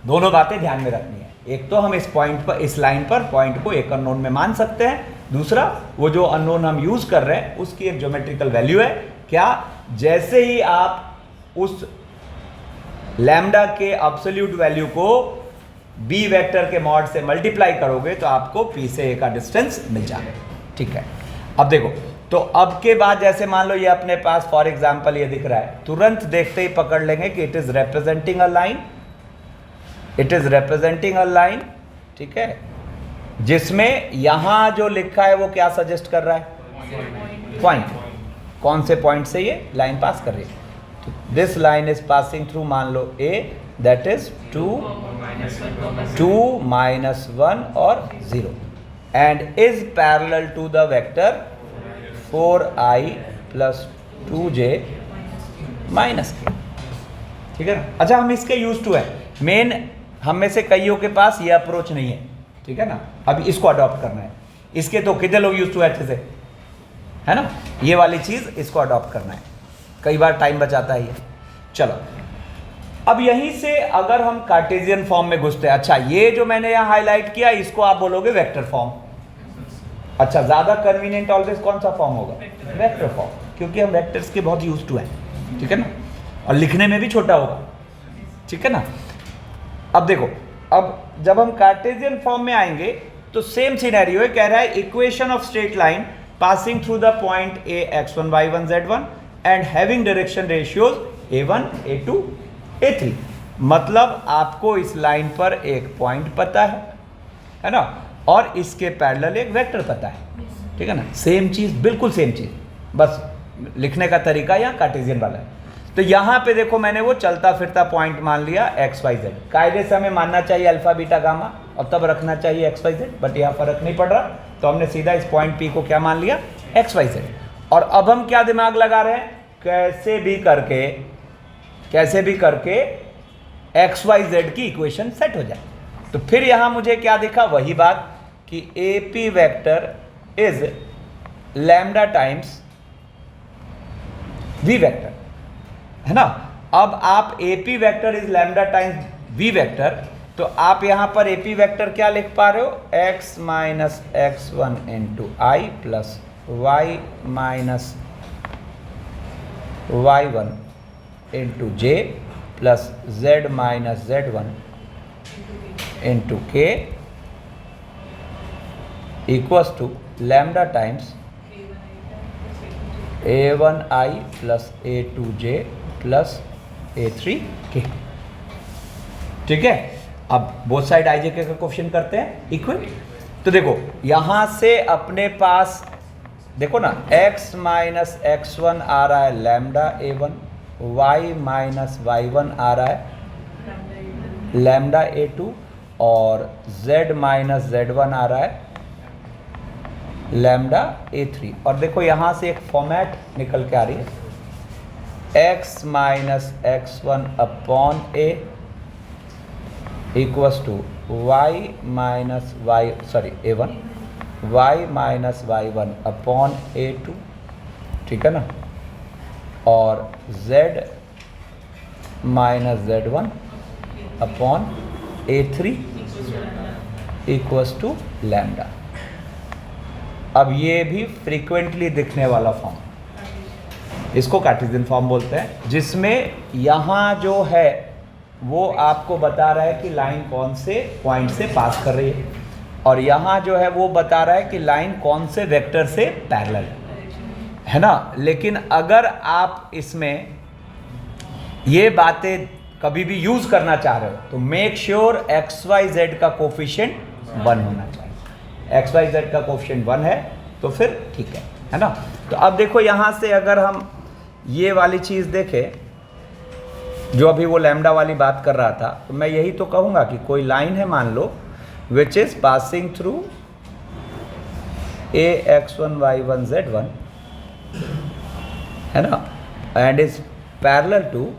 दोनों बातें ध्यान में रखनी है, एक तो हम इस पॉइंट पर, इस लाइन पर पॉइंट को एक अननोन में मान सकते हैं, दूसरा वो जो अननोन हम यूज कर रहे हैं उसकी एक ज्योमेट्रिकल वैल्यू है। क्या, जैसे ही आप उस लैम्डा के एब्सोल्यूट वैल्यू को बी वेक्टर के मॉड से मल्टीप्लाई करोगे तो आपको पी से ए का डिस्टेंस मिल जाएगा, ठीक है। अब देखो, तो अब के बाद जैसे मान लो ये अपने पास फॉर एग्जांपल ये दिख रहा है, तुरंत देखते ही पकड़ लेंगे कि it is representing a line, it is representing a line, ठीक है, जिसमें यहां जो लिखा है वो क्या सजेस्ट कर रहा है, पॉइंट। कौन से पॉइंट से ये लाइन पास कर रही है, this line is passing through, मान लो ए, दैट इज 2 -1 और 0 and is parallel to the vector 4i + 2j -k, ठीक है ना। अच्छा, हम इसके यूज टू है, मेन हम में से कईयों के पास ये अप्रोच नहीं है, ठीक है ना, अब इसको अडॉप्ट करना है। इसके तो कितने लोग यूज टू है अच्छे से, है ना, ये वाली चीज इसको अडॉप्ट करना है, कई बार टाइम बचाता है ये। चलो, अब यहीं से अगर हम कार्टेशियन फॉर्म में घुसते हैं, अच्छा ये जो मैंने यहाँ हाईलाइट किया इसको आप बोलोगे वेक्टर फॉर्म। अच्छा, ज्यादा कन्वीनियंट ऑलवेज कौन सा फॉर्म होगा, वेक्टर फॉर्म, क्योंकि हम वेक्टर्स के बहुत यूज टू हैं, ठीक है ना, और लिखने में भी छोटा होगा, ठीक है ना। अब देखो, अब जब हम कार्टेशियन फॉर्म में आएंगे तो सेम सिनेरियो है, कह रहा है equation of straight line passing through the point A x1 y1 z1 and having direction ratios a1 a2 a3। मतलब आपको इस लाइन पर एक पॉइंट पता है ना, और इसके पैरेलल एक वेक्टर पता है, ठीक है ना, सेम चीज, बिल्कुल सेम चीज, बस लिखने का तरीका यहाँ कार्टेशियन वाला है। तो यहाँ पे देखो, मैंने वो चलता फिरता पॉइंट मान लिया एक्स वाई जेड, कायदे से हमें मानना चाहिए अल्फा बीटा गामा और तब रखना चाहिए एक्स वाई जेड, बट यहाँ फर्क नहीं पड़ रहा, तो हमने सीधा इस पॉइंट पी को क्या मान लिया, एक्स वाई जेड। और अब हम क्या दिमाग लगा रहे हैं, कैसे भी करके एक्स वाई जेड की इक्वेशन सेट हो जाए। तो फिर यहाँ मुझे क्या दिखा, वही बात कि A P vector is lambda times V vector, है ना। अब आप A P vector is lambda times V vector, तो आप यहां पर ए पी वैक्टर क्या लिख पा रहे हो, x - x1 × i plus y - y1 × j plus z - z1 × k equals to lambda times a1i plus a2j plus a3k, ठीक है। अब बोथ साइड आई जे के का कोएफिशिएंट करते हैं इक्वल। तो देखो यहां से अपने पास देखो ना, x - x1 आ रहा है लैम्डा a1, y - y1 आ रहा है लैम्डा a2 और z - z1 आ रहा है लैम्डा a3। और देखो यहाँ से एक फॉर्मेट निकल के आ रही है, x - x1 upon a equals to y a1 y - y1 upon a2, ठीक है ना, और z - z1 upon a3 equals to lambda. अब ये भी फ्रीक्वेंटली दिखने वाला फॉर्म, इसको कार्टेशियन फॉर्म बोलते हैं, जिसमें यहाँ जो है वो आपको बता रहा है कि लाइन कौन से पॉइंट से पास कर रही है, और यहाँ जो है वो बता रहा है कि लाइन कौन से वेक्टर से पैरेलल है ना। लेकिन अगर आप इसमें ये बातें कभी भी यूज़ करना चाह रहे हो तो make sure X Y Z का कोफिशिएंट 1 होना चाहिए। एक्स वाई जेड का कोफिशिएंट 1 है तो फिर ठीक है ना। तो अब देखो यहाँ से अगर हम ये वाली चीज़ देखें, जो अभी वो लैम्डा वाली बात कर रहा था, तो मैं यही तो कहूँगा कि कोई लाइन है मान लो which is passing through a x1 y1 z1 है ना, and is parallel to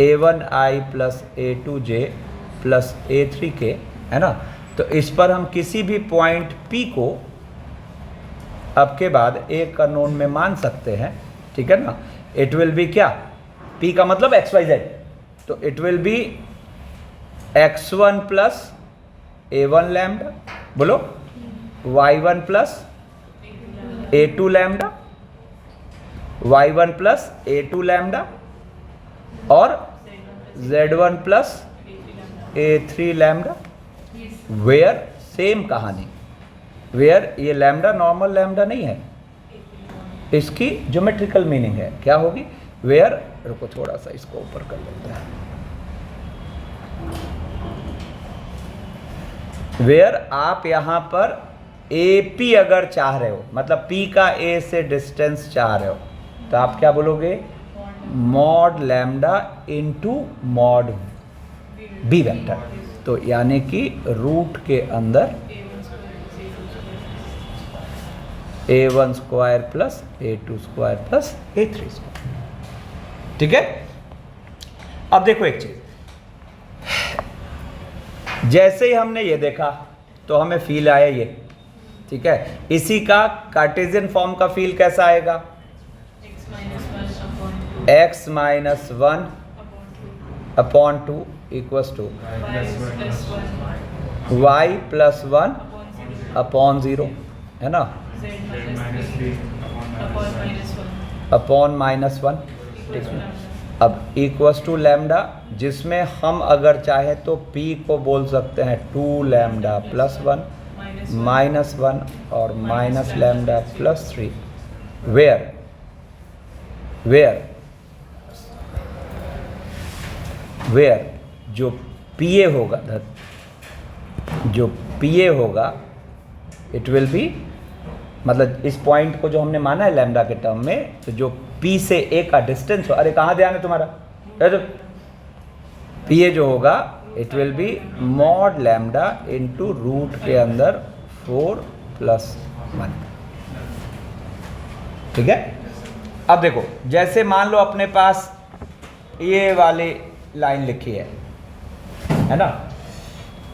a1i plus a2j plus a3k है ना। तो इस पर हम किसी भी पॉइंट P को अब के बाद एक अननोन में मान सकते हैं, ठीक है ना। इट विल बी क्या, P का मतलब एक्स वाई जेड, तो it will B x1 plus a1 lambda, बोलो y1 plus a2 lambda, y1 plus a2 lambda, और z1 plus a3 lambda. Where same कहानी, वेयर ये लैम्डा नॉर्मल लैम्डा नहीं है, इसकी ज्योमेट्रिकल मीनिंग है, क्या होगी, वेयर, रुको थोड़ा सा इसको ऊपर कर लेते हैं, वेयर आप यहाँ पर AP अगर चाह रहे हो, मतलब P का A से डिस्टेंस चाह रहे हो, तो आप क्या बोलोगे, mod lambda into mod B vector, तो यानी कि रूट के अंदर a1 square plus a2 square plus a3 square, ठीक है। अब देखो एक चीज, जैसे ही हमने ये देखा तो हमें फील आया ये, ठीक है। इसी का कार्टेशियन फॉर्म का फील कैसा आएगा, x minus 1 upon 2 equals to y plus 1 upon 0 है ना, अपॉन माइनस 1, ठीक है। अब इक्वल्स टू लैम्डा, जिसमें हम अगर चाहे तो P को बोल सकते हैं 2 लैम्डा प्लस 1 माइनस 1 और माइनस लैम्डा प्लस 3, वेयर जो PA होगा, जो PA होगा इट विल बी, मतलब इस पॉइंट को जो हमने माना है लैम्डा के टर्म में, तो जो P से A का डिस्टेंस हो, अरे कहाँ ध्यान है तुम्हारा, PA जो होगा it will be mod lambda into root के अंदर 4 प्लस 1, ठीक है। अब देखो, जैसे मान लो अपने पास ये वाली लाइन लिखी है ना,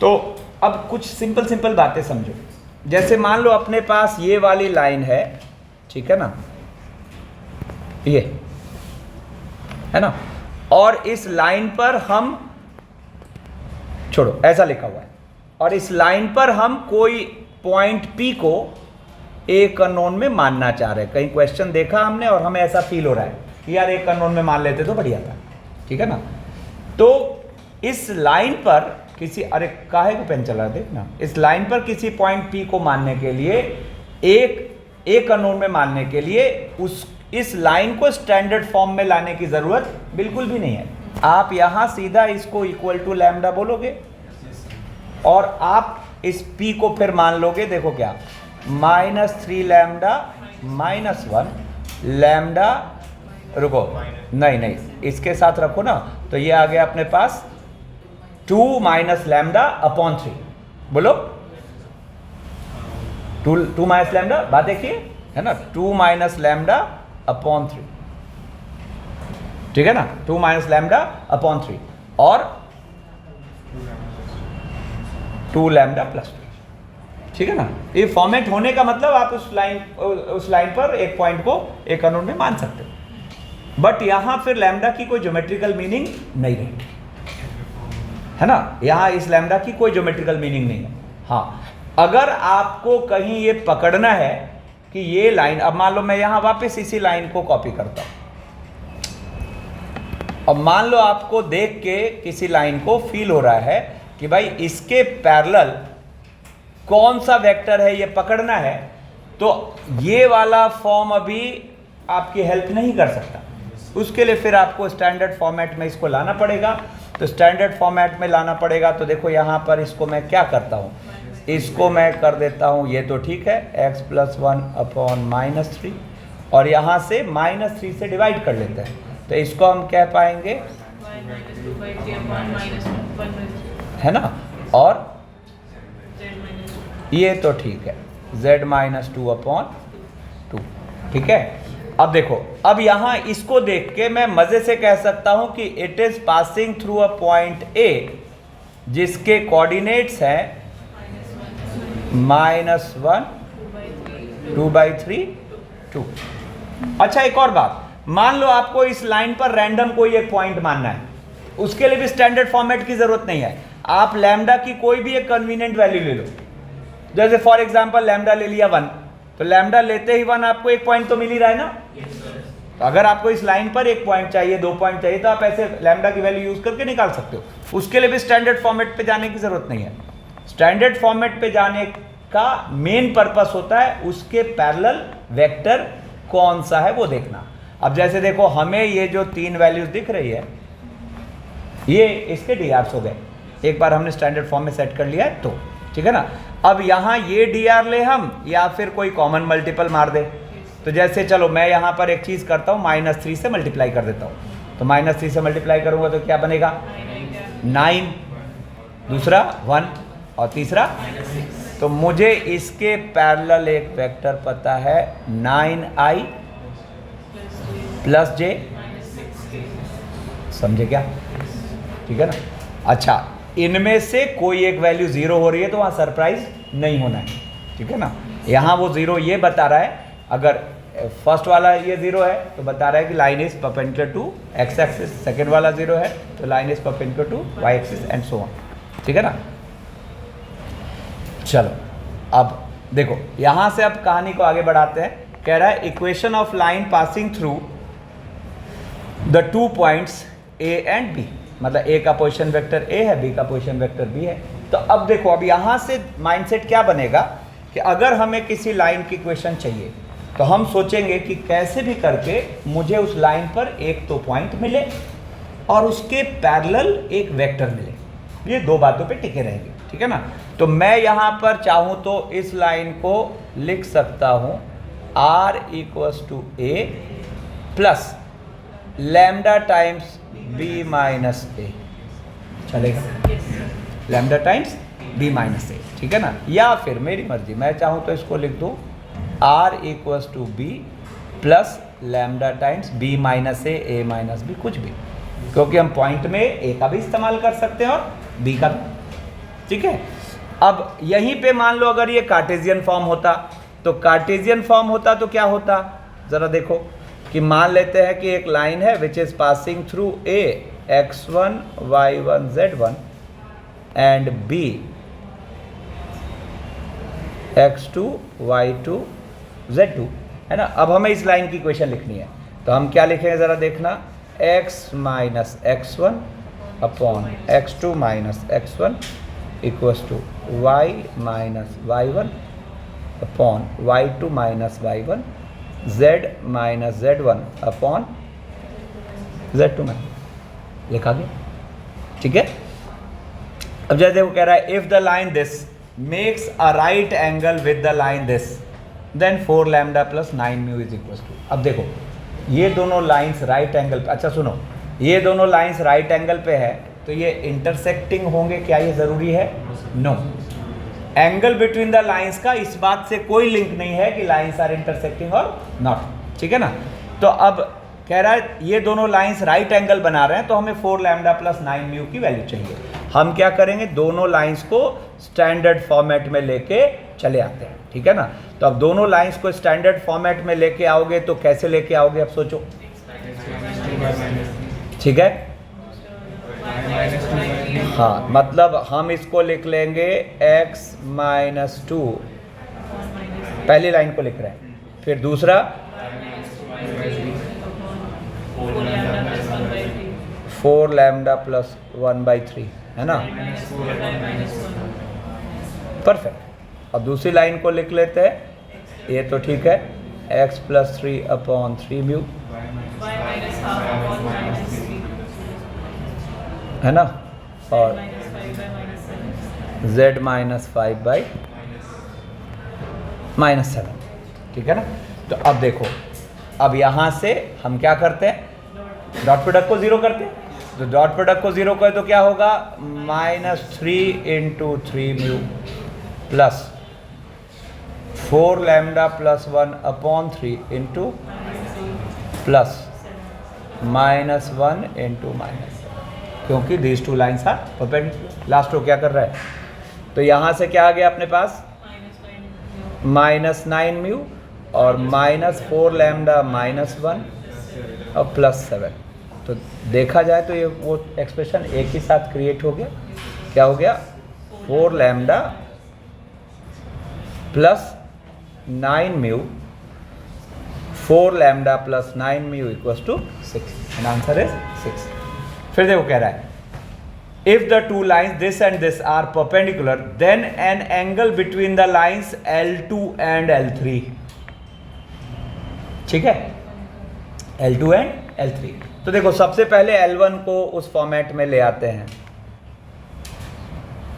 तो अब कुछ सिंपल बातें समझो। जैसे मान लो अपने पास ये वाली लाइन है, ठीक है ना, ये है ना, और इस लाइन पर हम, छोड़ो ऐसा लिखा हुआ है, और इस लाइन पर हम कोई पॉइंट P को एक अननोन में मानना चाह रहे हैं। कहीं क्वेश्चन देखा हमने और हमें ऐसा फील हो रहा है कि यार एक अननोन में मान लेते तो बढ़िया था, ठीक है ना। तो इस लाइन पर किसी, अरे काहे को पेन चला देखना, इस लाइन पर किसी पॉइंट P को मानने के लिए, एक अननोन में मानने के लिए इस लाइन को स्टैंडर्ड फॉर्म में लाने की जरूरत बिल्कुल भी नहीं है। आप यहां सीधा इसको इक्वल टू लैम्डा बोलोगे और आप इस P को फिर मान लोगे, देखो क्या, -3 लैम्डा माइनस 1 लैम्डा, रुको नहीं इसके साथ रखो ना, तो ये आ गया अपने पास 2 माइनस लैम्डा अपॉन 3, बोलो 2 माइनस लैम्डा, बात देखिए है ना, 2 माइनस लैम्डा अपॉन 3, ठीक है ना, 2 माइनस लैम्डा अपॉन 3 और 2 लैम्डा प्लस 3, ठीक है ना। ये फॉर्मेट होने का मतलब आप उस लाइन पर एक पॉइंट को एक अननोन में मान सकते हो, बट यहां फिर लैम्डा की कोई ज्योमेट्रिकल मीनिंग नहीं रहेगी, है ना, यहाँ इस लैम्डा की कोई ज्योमेट्रिकल मीनिंग नहीं है। हाँ, अगर आपको कहीं ये पकड़ना है कि ये लाइन, अब मान लो मैं यहाँ वापस इसी लाइन को कॉपी करता हूँ, अब मान लो आपको देख के किसी लाइन को फील हो रहा है कि भाई इसके पैरेलल कौन सा वेक्टर है ये पकड़ना है, तो ये वाला फॉर्म अभी आपकी हेल्प नहीं कर सकता। उसके लिए फिर आपको स्टैंडर्ड फॉर्मेट में इसको लाना पड़ेगा। तो स्टैंडर्ड फॉर्मेट में लाना पड़ेगा तो देखो यहाँ पर इसको मैं क्या करता हूँ, इसको मैं कर देता हूँ, ये तो ठीक है, x + 1/-3 और यहाँ से -3 से डिवाइड कर लेते हैं, तो इसको हम कह पाएंगे, है ना, और ये तो ठीक है, z-2/2, ठीक है। अब देखो, अब यहाँ इसको देख के मैं मजे से कह सकता हूं कि it is passing through a point A जिसके कोऑर्डिनेट्स हैं -1, 2/3, 2। अच्छा, एक और बात, मान लो आपको इस लाइन पर रैंडम कोई एक पॉइंट मानना है, उसके लिए भी स्टैंडर्ड फॉर्मेट की जरूरत नहीं है। आप लैम्डा की कोई भी एक कन्वीनियंट वैल्यू ले लो, जैसे फॉर एग्जांपल लैम्डा ले लिया 1, तो लैम्डा लेते ही 1 आपको एक पॉइंट तो मिल ही रहा है ना। तो अगर आपको इस लाइन पर एक पॉइंट चाहिए, 2 पॉइंट चाहिए, तो आप ऐसे लैम्डा की वैल्यू यूज करके निकाल सकते हो। उसके लिए भी स्टैंडर्ड फॉर्मेट पे जाने की जरूरत नहीं है। स्टैंडर्ड फॉर्मेट पे जाने का मेन पर्पस होता है उसके पैरेलल वेक्टर कौन सा है वो देखना। अब जैसे देखो, हमें ये जो 3 वैल्यूज दिख रही है, ये इसके डीआरस हो गए, एक बार हमने स्टैंडर्ड फॉर्म में सेट कर लिया है तो, ठीक है ना। अब यहाँ ये डीआर ले हम, या फिर कोई कॉमन मल्टीपल मार दे, तो जैसे चलो मैं यहाँ पर एक चीज़ करता हूँ, -3 से मल्टीप्लाई कर देता हूँ, तो -3 से मल्टीप्लाई करूँगा तो क्या बनेगा, 9, दूसरा 1 और तीसरा, तो मुझे इसके पैरेलल एक वेक्टर पता है 9i + j, समझे क्या, ठीक है ना। अच्छा, इनमें से कोई एक वैल्यू 0 हो रही है तो वहाँ सरप्राइज नहीं होना है, ठीक है ना। यहाँ वो 0 ये बता रहा है, अगर फर्स्ट वाला ये 0 है तो बता रहा है कि line is perpendicular to x axis, second वाला 0 है तो line is perpendicular to y axis and so on, ठीक है ना। चलो अब देखो, यहाँ से अब कहानी को आगे बढ़ाते हैं। कह रहा है equation of line passing through the 2 points A and B, मतलब A का पोजीशन वेक्टर A है, B का पोजीशन वेक्टर B है। तो अब देखो, अब यहाँ से माइंडसेट क्या बनेगा कि अगर हमें किसी लाइन की इक्वेशन चाहिए तो हम सोचेंगे कि कैसे भी करके मुझे उस लाइन पर एक तो पॉइंट मिले और उसके पैरेलल एक वेक्टर मिले, ये 2 बातों पे टिके रहेंगे, ठीक है ना। तो मैं यहाँ पर चाहूँ तो इस लाइन को लिख सकता हूँ R = A plus lambda times B - A, चलेगा, लैम्डा टाइम्स B - A, ठीक है ना। या फिर मेरी मर्जी, मैं चाहूँ तो इसको लिख दूँ R = B plus lambda times B - A, A - B, कुछ भी, क्योंकि हम पॉइंट में A का भी इस्तेमाल कर सकते हैं और B का भी, ठीक है। अब यहीं पे मान लो अगर ये कार्टेशियन फॉर्म होता, तो कार्टेशियन फॉर्म होता तो क्या होता, ज़रा देखो कि मान लेते हैं कि एक लाइन है which is passing through A x1 y1 z1 and B x2 y2 z2, है ना। अब हमें इस लाइन की इक्वेशन लिखनी है, तो हम क्या लिखेंगे ज़रा देखना, x - x1 upon x2 - x1 equals to y - y1 upon y2 - y1 z - z1 upon z2 में लिखा गया, ठीक है। अब जैसे वो कह रहा है if the line this makes a right angle with the line this then 4 lambda plus 9 mu is equal to. अब देखो, ये दोनों लाइंस राइट एंगल पे, अच्छा सुनो, ये दोनों लाइंस राइट एंगल पे है तो ये इंटरसेक्टिंग होंगे, क्या ये ज़रूरी है, no. Angle between the lines का इस बात से कोई लिंक नहीं है कि लाइंस आर इंटरसेक्टिंग और नॉट, ठीक है ना। तो अब कह रहा है ये दोनों लाइंस राइट एंगल बना रहे हैं तो हमें 4 लैम्डा प्लस 9 म्यू की वैल्यू चाहिए। हम क्या करेंगे, दोनों लाइंस को स्टैंडर्ड फॉर्मेट में लेके चले आते हैं, ठीक है ना। तो अब दोनों लाइंस को स्टैंडर्ड फॉर्मेट में लेके आओगे तो कैसे लेके आओगे, अब सोचो, ठीक है। हाँ, मतलब हम इसको लिख लेंगे x माइनस 2, पहली लाइन को लिख रहे हैं, फिर दूसरा 4 लैम्डा प्लस 1/3, है ना। परफेक्ट। अब दूसरी लाइन को लिख लेते हैं, ये तो ठीक है, x प्लस 3/3 म्यू, है ना, और z माइनस 5/-7, ठीक है ना। तो अब देखो, अब यहाँ से हम क्या करते हैं, डॉट प्रोडक्ट को जीरो करते हैं। तो डॉट प्रोडक्ट को जीरो करें तो क्या होगा, -3 × 3 mu plus 4 lambda plus 1/3 into plus -1 × -7, क्योंकि these two lines are perpendicular. Last row क्या कर रहा है, तो यहाँ से क्या आ गया अपने पास, -9 म्यू और -4 लैम्डा -1 और +7। तो देखा जाए तो ये वो एक्सप्रेशन एक ही साथ क्रिएट हो गया। क्या हो गया, 4 lambda plus 9 mu, 4 lambda plus 9 mu equals to 6, and answer is 6। फिर देखो कह रहा है, if the two lines this and this are perpendicular then an angle between the lines L2 and L3, ठीक है, L2 एंड L3। तो देखो सबसे पहले L1 को उस फॉर्मेट में ले आते हैं,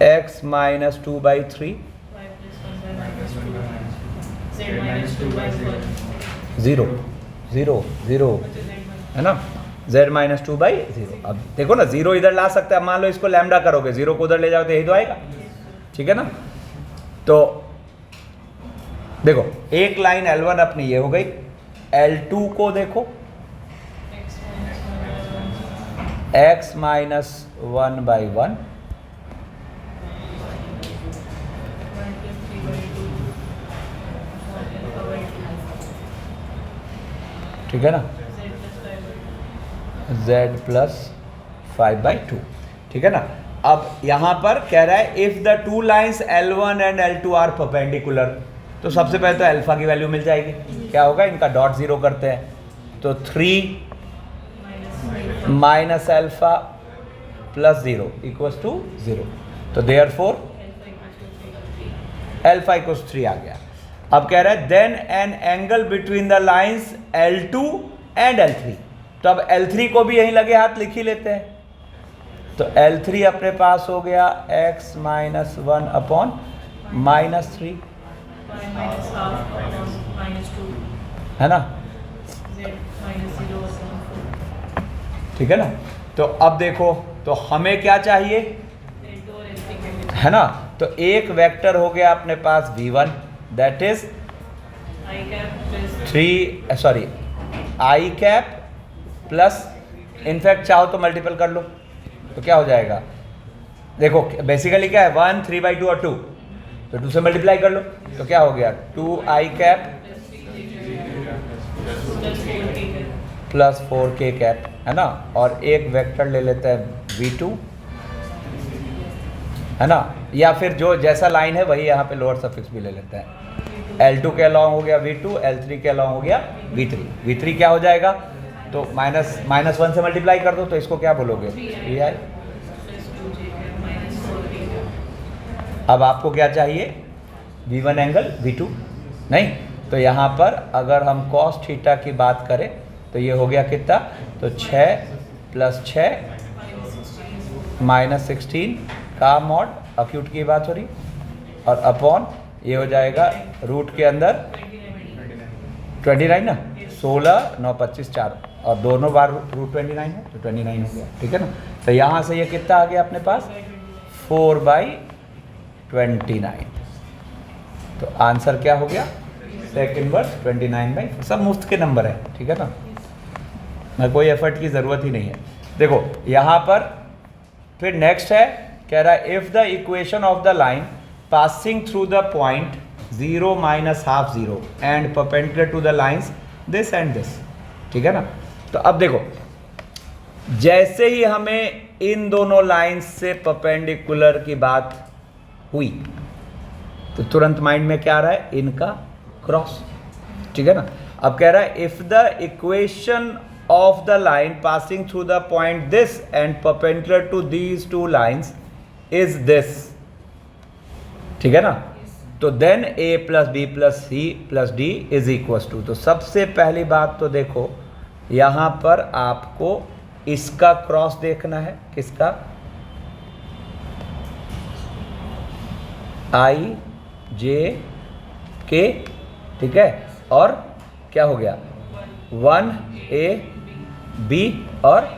x माइनस 2/3 0 0 0, है ना, z माइनस 2/0। अब देखो ना, 0 इधर ला सकते हैं, मान लो इसको लैम्डा करोगे, 0 को उधर ले जाओ तो यही तो आएगा, ठीक है ना। तो देखो एक लाइन L1 अपनी ये हो गई, L2 को देखो x माइनस 1/1 ठीक है ना, z प्लस 5/2, ठीक है ना। अब यहां पर कह रहा है if the two lines L1 and L2 are perpendicular, तो सबसे पहले तो अल्फा की वैल्यू मिल जाएगी। क्या होगा, इनका डॉट जीरो करते हैं, तो 3 minus alpha plus 0 equals to 0। तो देयरफॉर अल्फा इक्वल्स 3 आ गया। अब कह रहा है then an angle between the lines L2 and L3, तो अब L3 को भी यहीं लगे हाथ लिख ही लेते हैं। तो L3 अपने पास हो गया x माइनस 1/-3, है ना, ठीक है ना। तो अब देखो, तो हमें क्या चाहिए, है ना, तो एक वेक्टर हो गया अपने पास v1, that is i cap plus, in fact चाहो तो मल्टीपल कर लो, तो क्या हो जाएगा, देखो बेसिकली क्या है, 1 3/2 और 2, तो 2 से मल्टीप्लाई कर लो, तो क्या हो गया 2i cap plus 4k cap, है ना। और एक वेक्टर ले लेते हैं v2, है ना, या फिर जो जैसा लाइन है वही यहाँ पे लोअर सफिक्स भी ले लेते हैं। L2 के अलॉन्ग हो गया v2, L3 के अलॉन्ग हो गया v3। v3 क्या हो जाएगा, तो -1 से मल्टीप्लाई कर दो, तो इसको क्या बोलोगे 3i। अब आपको क्या चाहिए, v1 एंगल v2, नहीं, तो यहाँ पर अगर हम cos थीटा की बात करें तो ये हो गया कितना, तो 6 + 6 -16 का मॉड, अक्यूट की बात हो रही, और अपॉन ये हो जाएगा रूट के अंदर 29 ना, 16 9 25 4, और दोनों बार रूट 29 है, तो 29 हो गया, ठीक है ना। तो यहाँ से ये कितना आ गया अपने पास 4/29। तो आंसर क्या हो गया, सेकंड वर्स 29/4। सब मुफ्त के नंबर है, ठीक है ना, मैं कोई एफर्ट की ज़रूरत ही नहीं है। देखो यहाँ पर फिर नेक्स्ट है, कह रहा है if the equation of the line passing through the point 0 - ½ 0 and perpendicular to the lines this and this, ठीक है ना। तो अब देखो जैसे ही हमें इन दोनों लाइंस से परपेंडिकुलर की बात हुई तो तुरंत माइंड में क्या आ रहा है, इनका क्रॉस, ठीक है ना। अब कह रहा है if the equation of the line passing through the point this and perpendicular to these two lines is this, ठीक है ना, तो then a plus B plus C plus D is equal to. तो सबसे पहली बात तो देखो यहाँ पर आपको इसका क्रॉस देखना है, किसका, आई जे के, ठीक है, और क्या हो गया 1 a b और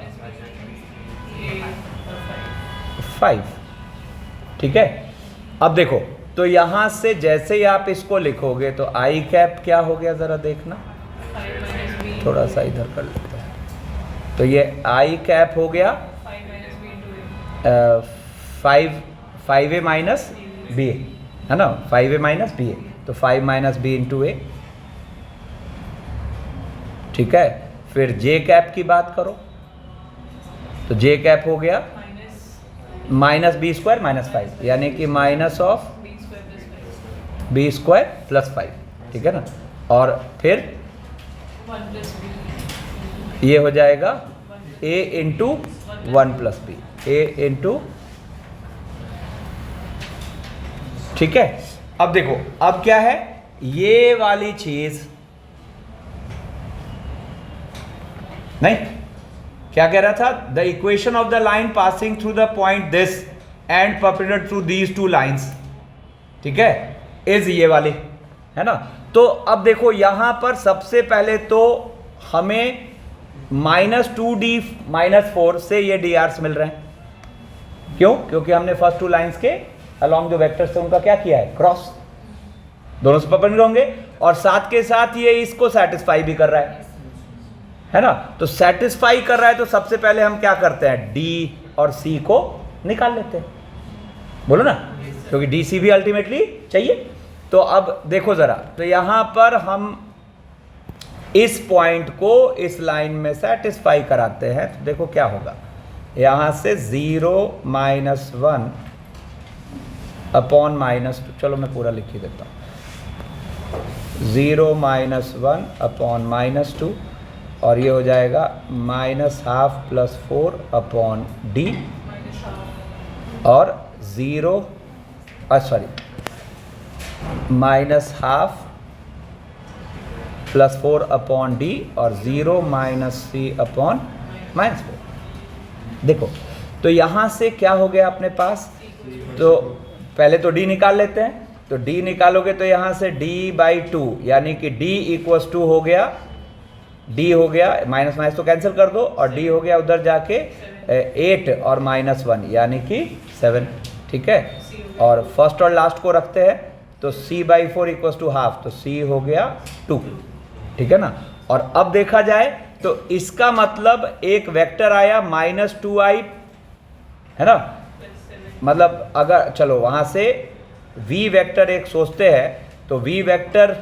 5, ठीक है। अब देखो तो यहां से जैसे ही आप इसको लिखोगे तो आई कैप क्या हो गया, जरा देखना, थोड़ा सा इधर कर लेते हैं। तो ये आई कैप हो गया 5a माइनस बी, है ना, 5a माइनस बी, तो 5 माइनस बी इंटू ए, ठीक है। फिर जे कैप की बात करो तो जे कैप हो गया माइनस बी स्क्वायर माइनस 5, यानी कि minus of B square plus 5, ठीक है ना। और फिर ये हो जाएगा a into 1 plus B, A into, ठीक है। अब देखो अब क्या है, ये वाली चीज नहीं, क्या कह रहा था, the equation of the line passing through the point this and perpendicular through these two lines, ठीक है, इज ये वाली, है ना। तो अब देखो यहां पर सबसे पहले तो हमें -2d -4 से ये drs मिल रहे हैं, क्यों, क्योंकि हमने फर्स्ट टू लाइंस के अलॉन्ग जो वेक्टर्स थे उनका क्या किया है, क्रॉस, दोनों से परपेंडिकुलर होंगे, और साथ के साथ ये इसको सेटिस्फाई भी कर रहा है ना। तो सेटिस्फाई कर रहा है तो सबसे पहले हम क्या करते हैं, डी और सी को निकाल लेते हैं, बोलो ना, क्योंकि डी सी भी अल्टीमेटली चाहिए। तो अब देखो जरा, तो यहां पर हम इस पॉइंट को इस लाइन में सेटिस्फाई कराते हैं, तो देखो क्या होगा, यहां से 0 -1 अपॉन -2, चलो मैं पूरा लिख ही देता हूं, 0 -1 अपॉन -2, और ये हो जाएगा -½ प्लस 4 अपॉन डी, और 0 सॉरी -½ प्लस 4 अपॉन डी, और 0 -3 अपॉन -4। देखो तो यहाँ से क्या हो गया अपने पास, तो पहले तो डी निकाल लेते हैं, तो डी निकालोगे तो यहाँ से d/2, यानी कि d = 2 हो गया, d हो गया, माइनस माइनस तो कैंसिल कर दो, और d हो गया उधर जाके 8 और -1 यानी कि 7, ठीक है। और फर्स्ट और लास्ट को रखते हैं तो c/4 = ½ तो c हो गया 2, ठीक है ना। और अब देखा जाए तो इसका मतलब एक वेक्टर आया -2i, है ना, मतलब अगर चलो वहां से v वेक्टर एक सोचते हैं तो v वेक्टर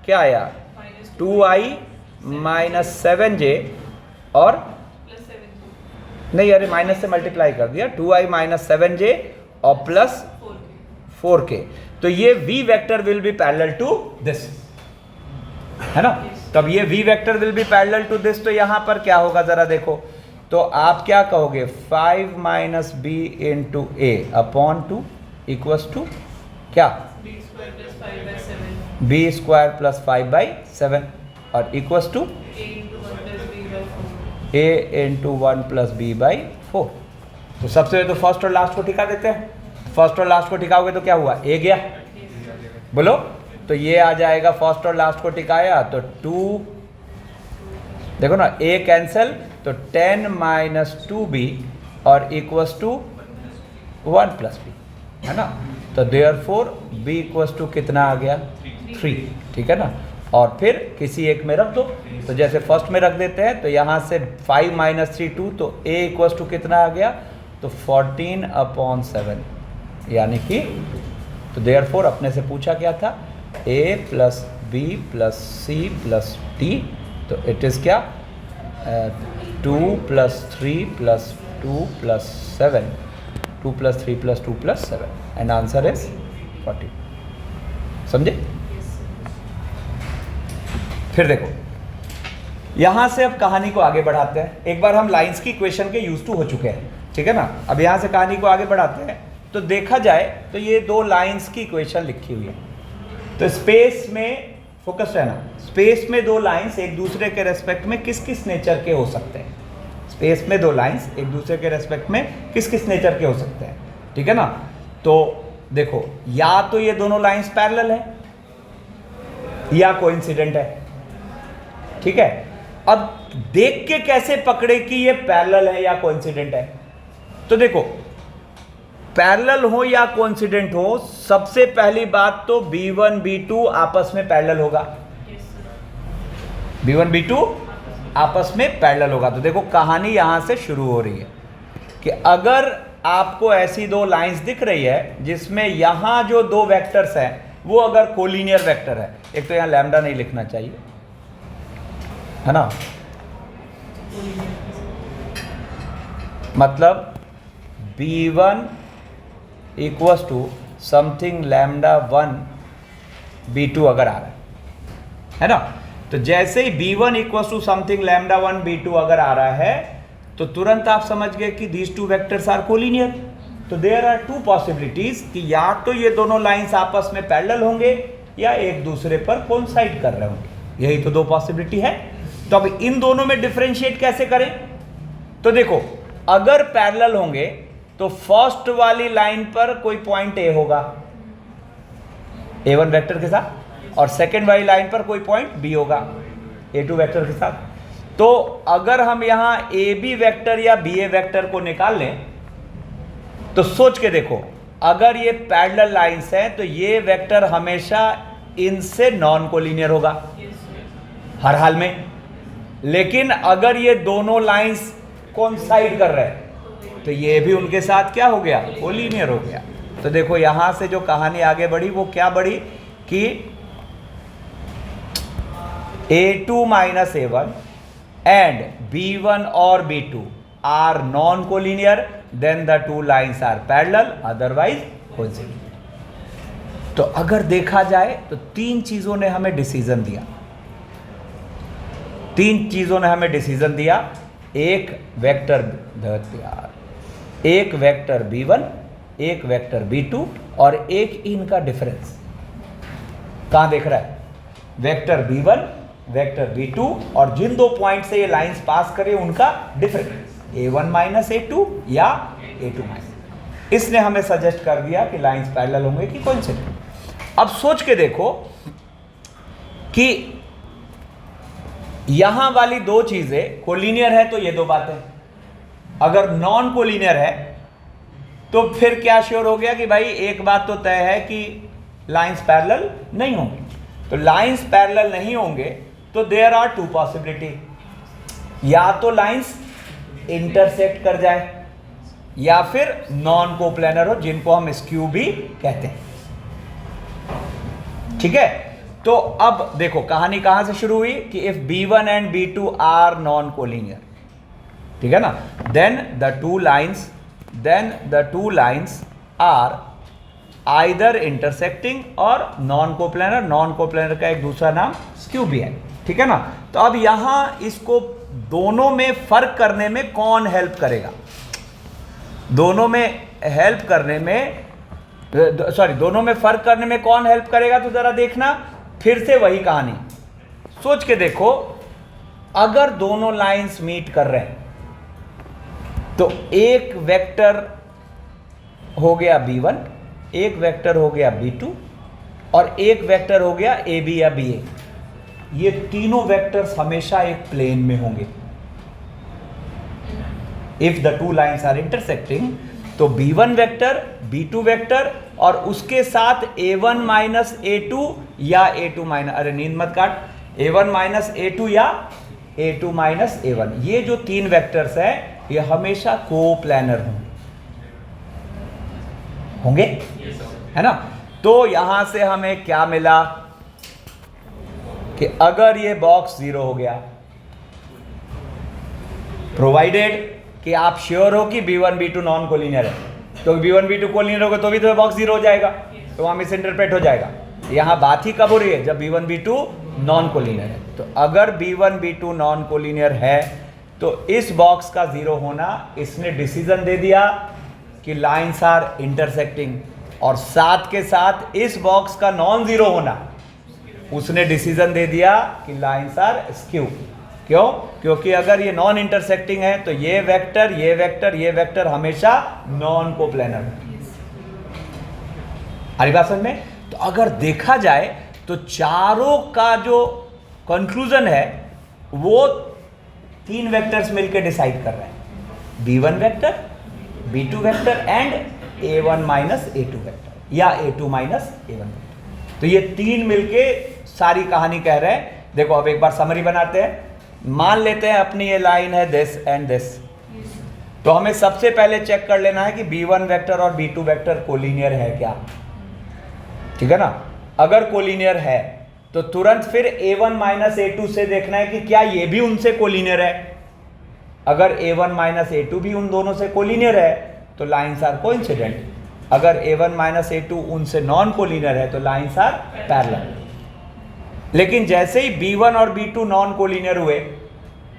क्या आया 2i -7j, और नहीं अरे माइनस से मल्टीप्लाई कर दिया, 2i -7j और प्लस 4k, तो ये v vector will be parallel to this, है ना। तब ये v vector will be parallel to this, तो यहां पर क्या होगा जरा देखो, तो आप क्या कहोगे 5 - b into a upon 2 equals to क्या b² प्लस 5/7 और equals to a into 1 plus b/4। तो सबसे पहले तो फर्स्ट और लास्ट को टिका देते हैं, फर्स्ट और लास्ट को टिकाओगे तो क्या हुआ, a गया, बोलो, तो ये आ जाएगा, फर्स्ट और लास्ट को टिकाया तो 2, देखो ना a कैंसिल, तो 10 - 2b और इक्वल्स टू 1 प्लस b, है ना। तो देयरफॉर b इक्वल्स टू कितना आ गया 3, ठीक है ना। और फिर किसी एक में रख दो, तो जैसे फर्स्ट में रख देते हैं तो यहाँ से 5 - 3 2, तो a इक्वल्स टू कितना आ गया, तो 14/7, यानी कि तो देयरफॉर अपने से पूछा क्या था, a plus b plus c plus d, तो इट इज़ क्या 2 + 3 + 2 + 7, 2 + 3 + 2 + 7 एंड आंसर इज 40। समझे? फिर देखो यहां से अब कहानी को आगे बढ़ाते हैं। एक बार हम लाइंस की इक्वेशन के यूज टू हो चुके हैं, ठीक है ना। अब यहां से कहानी को आगे बढ़ाते हैं। तो देखा जाए तो ये दो लाइंस की इक्वेशन लिखी हुई है। तो स्पेस में फोकस रहना, स्पेस में दो लाइंस एक दूसरे के रेस्पेक्ट में किस किस नेचर के हो सकते हैं। स्पेस में दो लाइंस एक दूसरे के रेस्पेक्ट में किस किस नेचर के हो सकते हैं, ठीक है ना। तो देखो या तो ये दोनों लाइंस पैरेलल है या कोइंसिडेंट है, ठीक है। अब देख के कैसे पकड़े कि ये पैरेलल है या कोइंसिडेंट है। तो देखो पैरेलल हो या कोइंसिडेंट हो, सबसे पहली बात तो B1 B2 आपस में पैरेलल होगा। B1 B2 आपस में पैरेलल होगा। तो देखो कहानी यहां से शुरू हो रही है कि अगर आपको ऐसी दो लाइंस दिख रही है जिसमें यहां जो दो वेक्टर्स हैं वो अगर कोलिनियर वेक्टर है, एक तो यहां लैम्डा नहीं लिखना चाहिए, है ना, मतलब B1 = समथिंग λ1 B2 अगर आ रहा है ना। तो जैसे ही B1 = समथिंग λ1 B2 अगर आ रहा है तो तुरंत आप समझ गए कि these two vectors are collinear. तो देयर आर टू पॉसिबिलिटीज कि या तो ये दोनों लाइंस आपस में पैरेलल होंगे या एक दूसरे पर कोइंसाइड कर रहे होंगे। यही तो दो पॉसिबिलिटी है। तो अब इन दोनों में डिफरेंशिएट कैसे करें। तो देखो अगर पैरेलल होंगे तो फर्स्ट वाली लाइन पर कोई पॉइंट ए होगा A1 वेक्टर के साथ, और सेकेंड वाली लाइन पर कोई पॉइंट बी होगा A2 वेक्टर के साथ। तो अगर हम यहां AB वेक्टर या BA वेक्टर को निकाल लें तो सोच के देखो, अगर ये पैरेलल लाइंस हैं तो ये वेक्टर हमेशा इनसे नॉन कोलिनियर होगा हर हाल में। लेकिन अगर ये दोनों लाइंस कोइंसाइड कर रहे हैं तो ये भी उनके साथ क्या हो गया, कोलिनियर हो गया। तो देखो यहां से जो कहानी आगे बढ़ी वो क्या बढ़ी कि A2 - A1 and B1 or B2 are non-collinear, then the two lines are parallel, otherwise coincident। तो अगर देखा जाए तो तीन चीजों ने हमें डिसीजन दिया, तीन चीजों ने हमें डिसीजन दिया। एक वेक्टर B1, एक वेक्टर B2 और एक इनका डिफरेंस। कहां देख रहा है, वेक्टर B1 वेक्टर B2 और जिन दो पॉइंट से ये लाइंस पास करें उनका डिफरेंस A1 - A2 या A2-। इसने हमें सजेस्ट कर दिया कि लाइंस पैरेलल होंगे कि कोइंसिडेंट। अब सोच के देखो कि यहां वाली दो चीजें कोलिनियर है तो ये दो बातें, अगर नॉन कोलिनियर है तो फिर क्या श्योर हो गया कि भाई एक बात तो तय है कि लाइंस पैरेलल नहीं होंगे। तो लाइंस पैरेलल नहीं होंगे तो देयर आर टू पॉसिबिलिटी, या तो लाइंस इंटरसेक्ट कर जाए या फिर नॉन कोप्लेनर हो, जिनको हम स्क्यू भी कहते हैं, ठीक है। तो अब देखो कहानी कहां से शुरू हुई कि if B1 and B2 are non collinear, ठीक है ना, then the two lines are either intersecting और नॉन कोप्लेनर। नॉन कोप्लेनर का एक दूसरा नाम स्क्यू भी है, ठीक है ना। तो अब यहां इसको दोनों में फर्क करने में कौन हेल्प करेगा, दोनों में हेल्प करने में दोनों में फर्क करने में कौन हेल्प करेगा। तो जरा देखना फिर से वही कहानी, सोच के देखो, अगर दोनों लाइंस मीट कर रहे हैं तो एक वेक्टर हो गया B1, एक वेक्टर हो गया B2 और एक वेक्टर हो गया AB या BA। ये तीनों वेक्टर्स हमेशा एक प्लेन में होंगे। If the two lines are intersecting तो B1 वेक्टर B2 वेक्टर और उसके साथ A1 - A2 या A2 - अरे नींद मत काट, A1 - A2 या A2 - A1, ये जो तीन वेक्टर्स हैं ये हमेशा कोप्लेनर होंगे, है ना। तो यहां से हमें क्या मिला कि अगर ये बॉक्स 0 हो गया, प्रोवाइडेड कि आप श्योर हो कि B1 B2 नॉन कोलिनियर है, तो B1 B2 कोलिनियर होगा तो भी तो बॉक्स जीरो हो जाएगा, तो वहाँ मिस इंटरप्रेट हो जाएगा। यहाँ बात ही कब हो रही है, जब B1 B2 नॉन कोलिनियर है। तो अगर B1 B2 नॉन कोलिनियर है तो इस बॉक्स का जीरो होना, इसने डिसीजन दे दिया कि लाइंस आर इंटरसेक्टिंग, और साथ के साथ इस बॉक्स का नॉन जीरो होना, उसने डिसीजन दे दिया कि लाइंस आर स्क्यू। क्यों? क्योंकि अगर ये नॉन इंटरसेक्टिंग है तो ये वेक्टर, ये वेक्टर, ये वेक्टर हमेशा नॉन कोप्लेनर है। हमारी बात समझ में? तो अगर देखा जाए तो चारों का जो कंक्लूजन है वो तीन वेक्टर्स मिलकर डिसाइड कर रहे हैं, B1 vector, B2 vector and A1 minus A2 vector या A2 माइनस A1 वेक्टर। तो ये तीन मिलके सारी कहानी कह रहे हैं। देखो अब एक बार समरी बनाते हैं। मान लेते हैं अपनी ये लाइन है दिस एंड दिस, तो हमें सबसे पहले चेक कर लेना है कि B1 वेक्टर और B2 वेक्टर कोलिनियर है क्या, ठीक है ना। अगर कोलिनियर है तो तुरंत फिर A1 माइनस A2 से देखना है कि क्या ये भी उनसे कोलिनियर है। अगर A1 माइनस A2 भी उन दोनों से कोलिनियर है तो लाइंस आर कोइंसिडेंट। अगर A1 माइनस A2 उनसे नॉन कोलिनियर है तो लाइंस आर पैरेलल। लेकिन जैसे ही B1 और B2 नॉन कोलिनियर हुए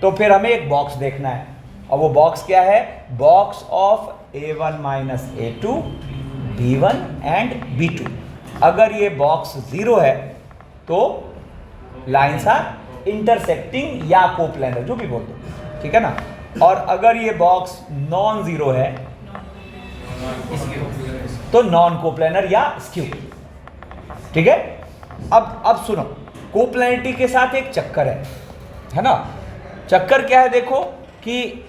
तो फिर हमें एक बॉक्स देखना है, और वो बॉक्स क्या है, box of A1 minus A2, B1 and B2। अगर ये बॉक्स जीरो है तो लाइंस आर इंटरसेक्टिंग या कोप्लेनर, जो भी बोल दो, ठीक है ना। और अगर ये बॉक्स नॉन जीरो है तो नॉन कोप्लेनर या स्क्यू, ठीक है। अब सुनो, कोप्लेनिटी के साथ एक चक्कर है ना। चक्कर क्या है, देखो कि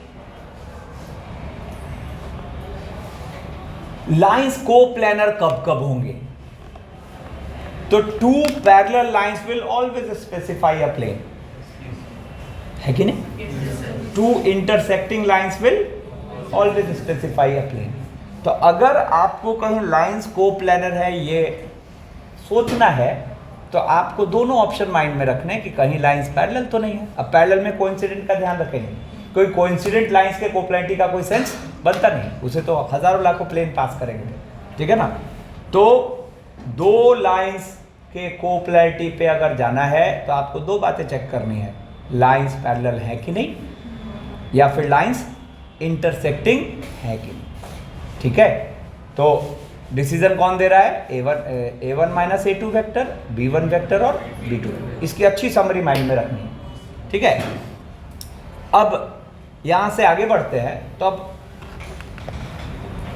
लाइंस कोप्लेनर कब कब होंगे, तो two parallel lines will always specify a plane, है कि नहीं। Two intersecting lines will always specify a plane. तो अगर आपको कहीं लाइंस कोप्लेनर है ये सोचना है तो आपको दोनों ऑप्शन माइंड में रखने हैं कि कहीं लाइंस पैरेलल तो नहीं है। अब पैरेलल में कोइंसिडेंट का ध्यान रखेंगे, कोई कोइंसिडेंट लाइंस के कोप्लेनिटी का कोई सेंस बनता नहीं, उसे तो हजारों लाखों प्लेन पास करेंगे, ठीक है ना। तो दो लाइंस के कोप्लेनिटी पे अगर जाना है तो आपको दो बातें चेक करनी है, लाइंस पैरेलल है कि नहीं, या फिर लाइंस इंटरसेक्टिंग है कि नहीं, ठीक है। तो डिसीजन कौन दे रहा है, A1 minus A2 vector, B1 vector और B2। इसकी अच्छी समरी माइंड में रखनी है, ठीक है। अब यहां से आगे बढ़ते हैं, तो अब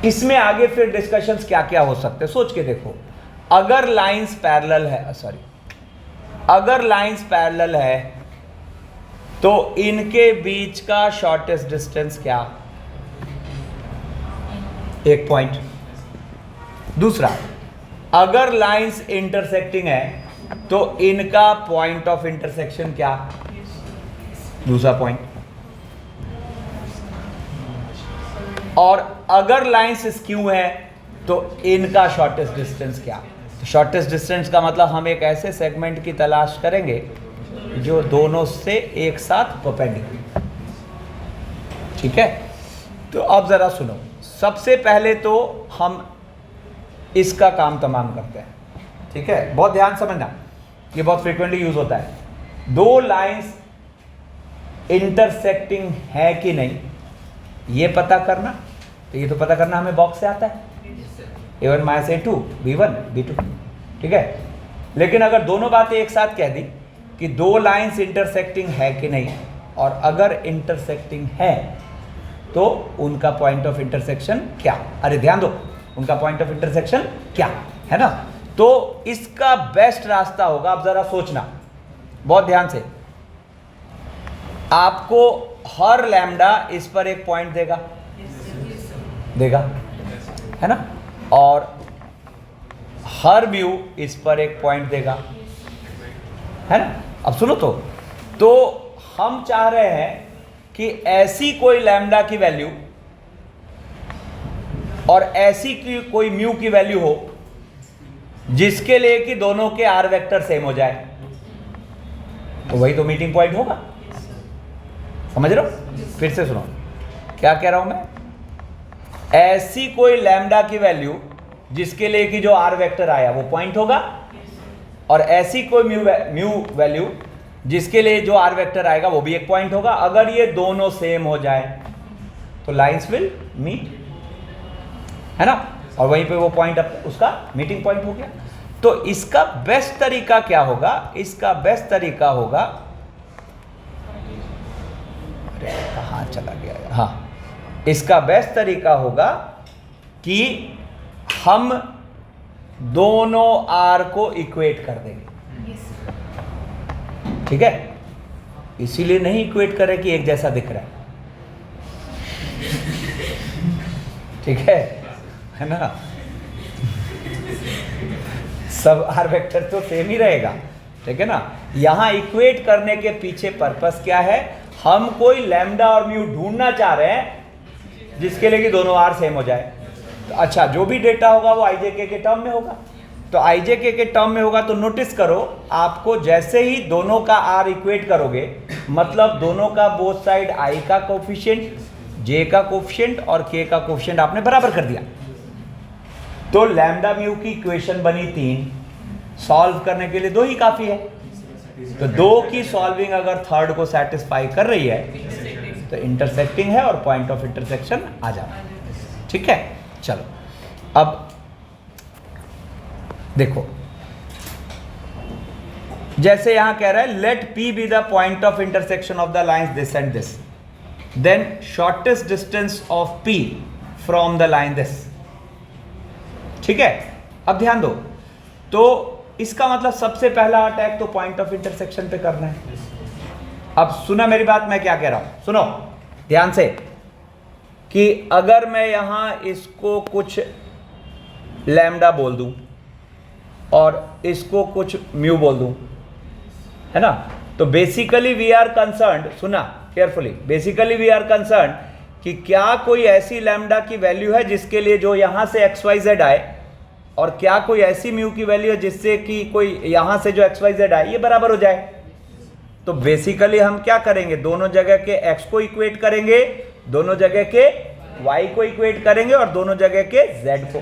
इसमें आगे फिर डिस्कशंस क्या क्या हो सकते हैं, सोच के देखो। अगर लाइंस पैरेलल है, अगर लाइंस पैरेलल है तो इनके बीच का शॉर्टेस्ट डिस्टेंस क्या, एक पॉइंट। दूसरा, अगर लाइंस इंटरसेक्टिंग है तो इनका पॉइंट ऑफ इंटरसेक्शन क्या, दूसरा पॉइंट। और अगर लाइंस स्क्यू है तो इनका शॉर्टेस्ट डिस्टेंस क्या। तो शॉर्टेस्ट डिस्टेंस का मतलब हम एक ऐसे सेगमेंट की तलाश करेंगे जो दोनों से एक साथ परपेंडिकुलर, ठीक है। तो अब जरा सुनो, सबसे पहले तो हम इसका काम तमाम करते हैं, ठीक है। बहुत ध्यान समझना, ये बहुत फ्रीक्वेंटली यूज होता है। दो लाइंस इंटरसेक्टिंग है कि नहीं ये पता करना, तो ये तो पता करना हमें बॉक्स से आता है, A1 minus A2, B1 B2, ठीक है। लेकिन अगर दोनों बातें एक साथ कह दी कि दो लाइंस इंटरसेक्टिंग है कि नहीं, और अगर इंटरसेक्टिंग है तो उनका पॉइंट ऑफ इंटरसेक्शन क्या, अरे ध्यान दो, उनका पॉइंट ऑफ इंटरसेक्शन क्या है ना। तो इसका बेस्ट रास्ता होगा, अब जरा सोचना बहुत ध्यान से, आपको हर लैम्डा इस पर एक पॉइंट देगा है ना, और हर म्यू इस पर एक पॉइंट देगा, है ना। अब सुनो, तो हम चाह रहे हैं कि ऐसी कोई लैम्डा की वैल्यू और ऐसी कोई म्यू की वैल्यू हो जिसके लिए कि दोनों के आर वेक्टर सेम हो जाए, तो वही तो मीटिंग पॉइंट होगा, समझ रहे हो। फिर से सुनो, क्या कह रहा हूं मैं, ऐसी कोई लैम्डा की वैल्यू जिसके लिए कि जो आर वेक्टर आया वो पॉइंट होगा, और ऐसी कोई म्यू वैल्यू जिसके लिए जो आर वेक्टर आएगा वो भी एक पॉइंट होगा। अगर ये दोनों सेम हो जाए तो लाइंस विल मीट, है ना, और वहीं पे वो पॉइंट उसका मीटिंग पॉइंट हो गया। तो इसका बेस्ट तरीका क्या होगा, इसका बेस्ट तरीका होगा, अरे कहाँ चला गया, हाँ, इसका बेस्ट तरीका होगा कि हम दोनों आर को इक्वेट कर देंगे। ठीक है, इसीलिए नहीं इक्वेट करें कि एक जैसा दिख रहा है, ठीक है ना, सब आर वेक्टर तो सेम ही रहेगा, ठीक है ना। यहां इक्वेट करने के पीछे पर्पस क्या है, हम कोई लैम्डा और म्यू ढूंढना चाह रहे हैं जिसके लिए कि दोनों आर सेम हो जाए। तो अच्छा, जो भी डेटा होगा वो आईजेके के टर्म में होगा। तो आईजेके के टर्म में होगा तो नोटिस करो, आपको जैसे ही दोनों का आर इक्वेट करोगे, मतलब दोनों का बोथ साइड आई का कोफिशिएंट, जे का कोफिशिएंट और के का कोफिशिएंट आपने बराबर कर दिया, तो लैम्डा म्यू की इक्वेशन बनी 3, सॉल्व करने के लिए 2 ही काफी है। तो 2 की सॉल्विंग अगर थर्ड को सेटिस्फाई कर रही है तो इंटरसेक्टिंग है और पॉइंट ऑफ इंटरसेक्शन आ जाता है। ठीक है, चलो अब देखो, जैसे यहां कह रहा है let P be the point of intersection of the lines this and this, then shortest distance of P from the line this. ठीक है, अब ध्यान दो, तो इसका मतलब सबसे पहला अटैक तो पॉइंट ऑफ इंटरसेक्शन पे करना है। अब सुना मेरी बात, मैं क्या कह रहा हूं, सुनो ध्यान से, कि अगर मैं यहां इसको कुछ लैम्डा बोल दूं और इसको कुछ म्यू बोल दूं, है ना, तो बेसिकली वी आर कंसर्न्ड, सुना carefully, basically we are concerned कि क्या कोई ऐसी लैम्डा की वैल्यू है जिसके लिए जो यहां से एक्स वाई जेड आए, और क्या कोई ऐसी म्यू की वैल्यू है जिससे कि कोई यहां से जो एक्स वाई जेड आए ये बराबर हो जाए। तो बेसिकली हम क्या करेंगे, दोनों जगह के एक्स को इक्वेट करेंगे, दोनों जगह के वाई को इक्वेट करेंगे और दोनों जगह के जेड को।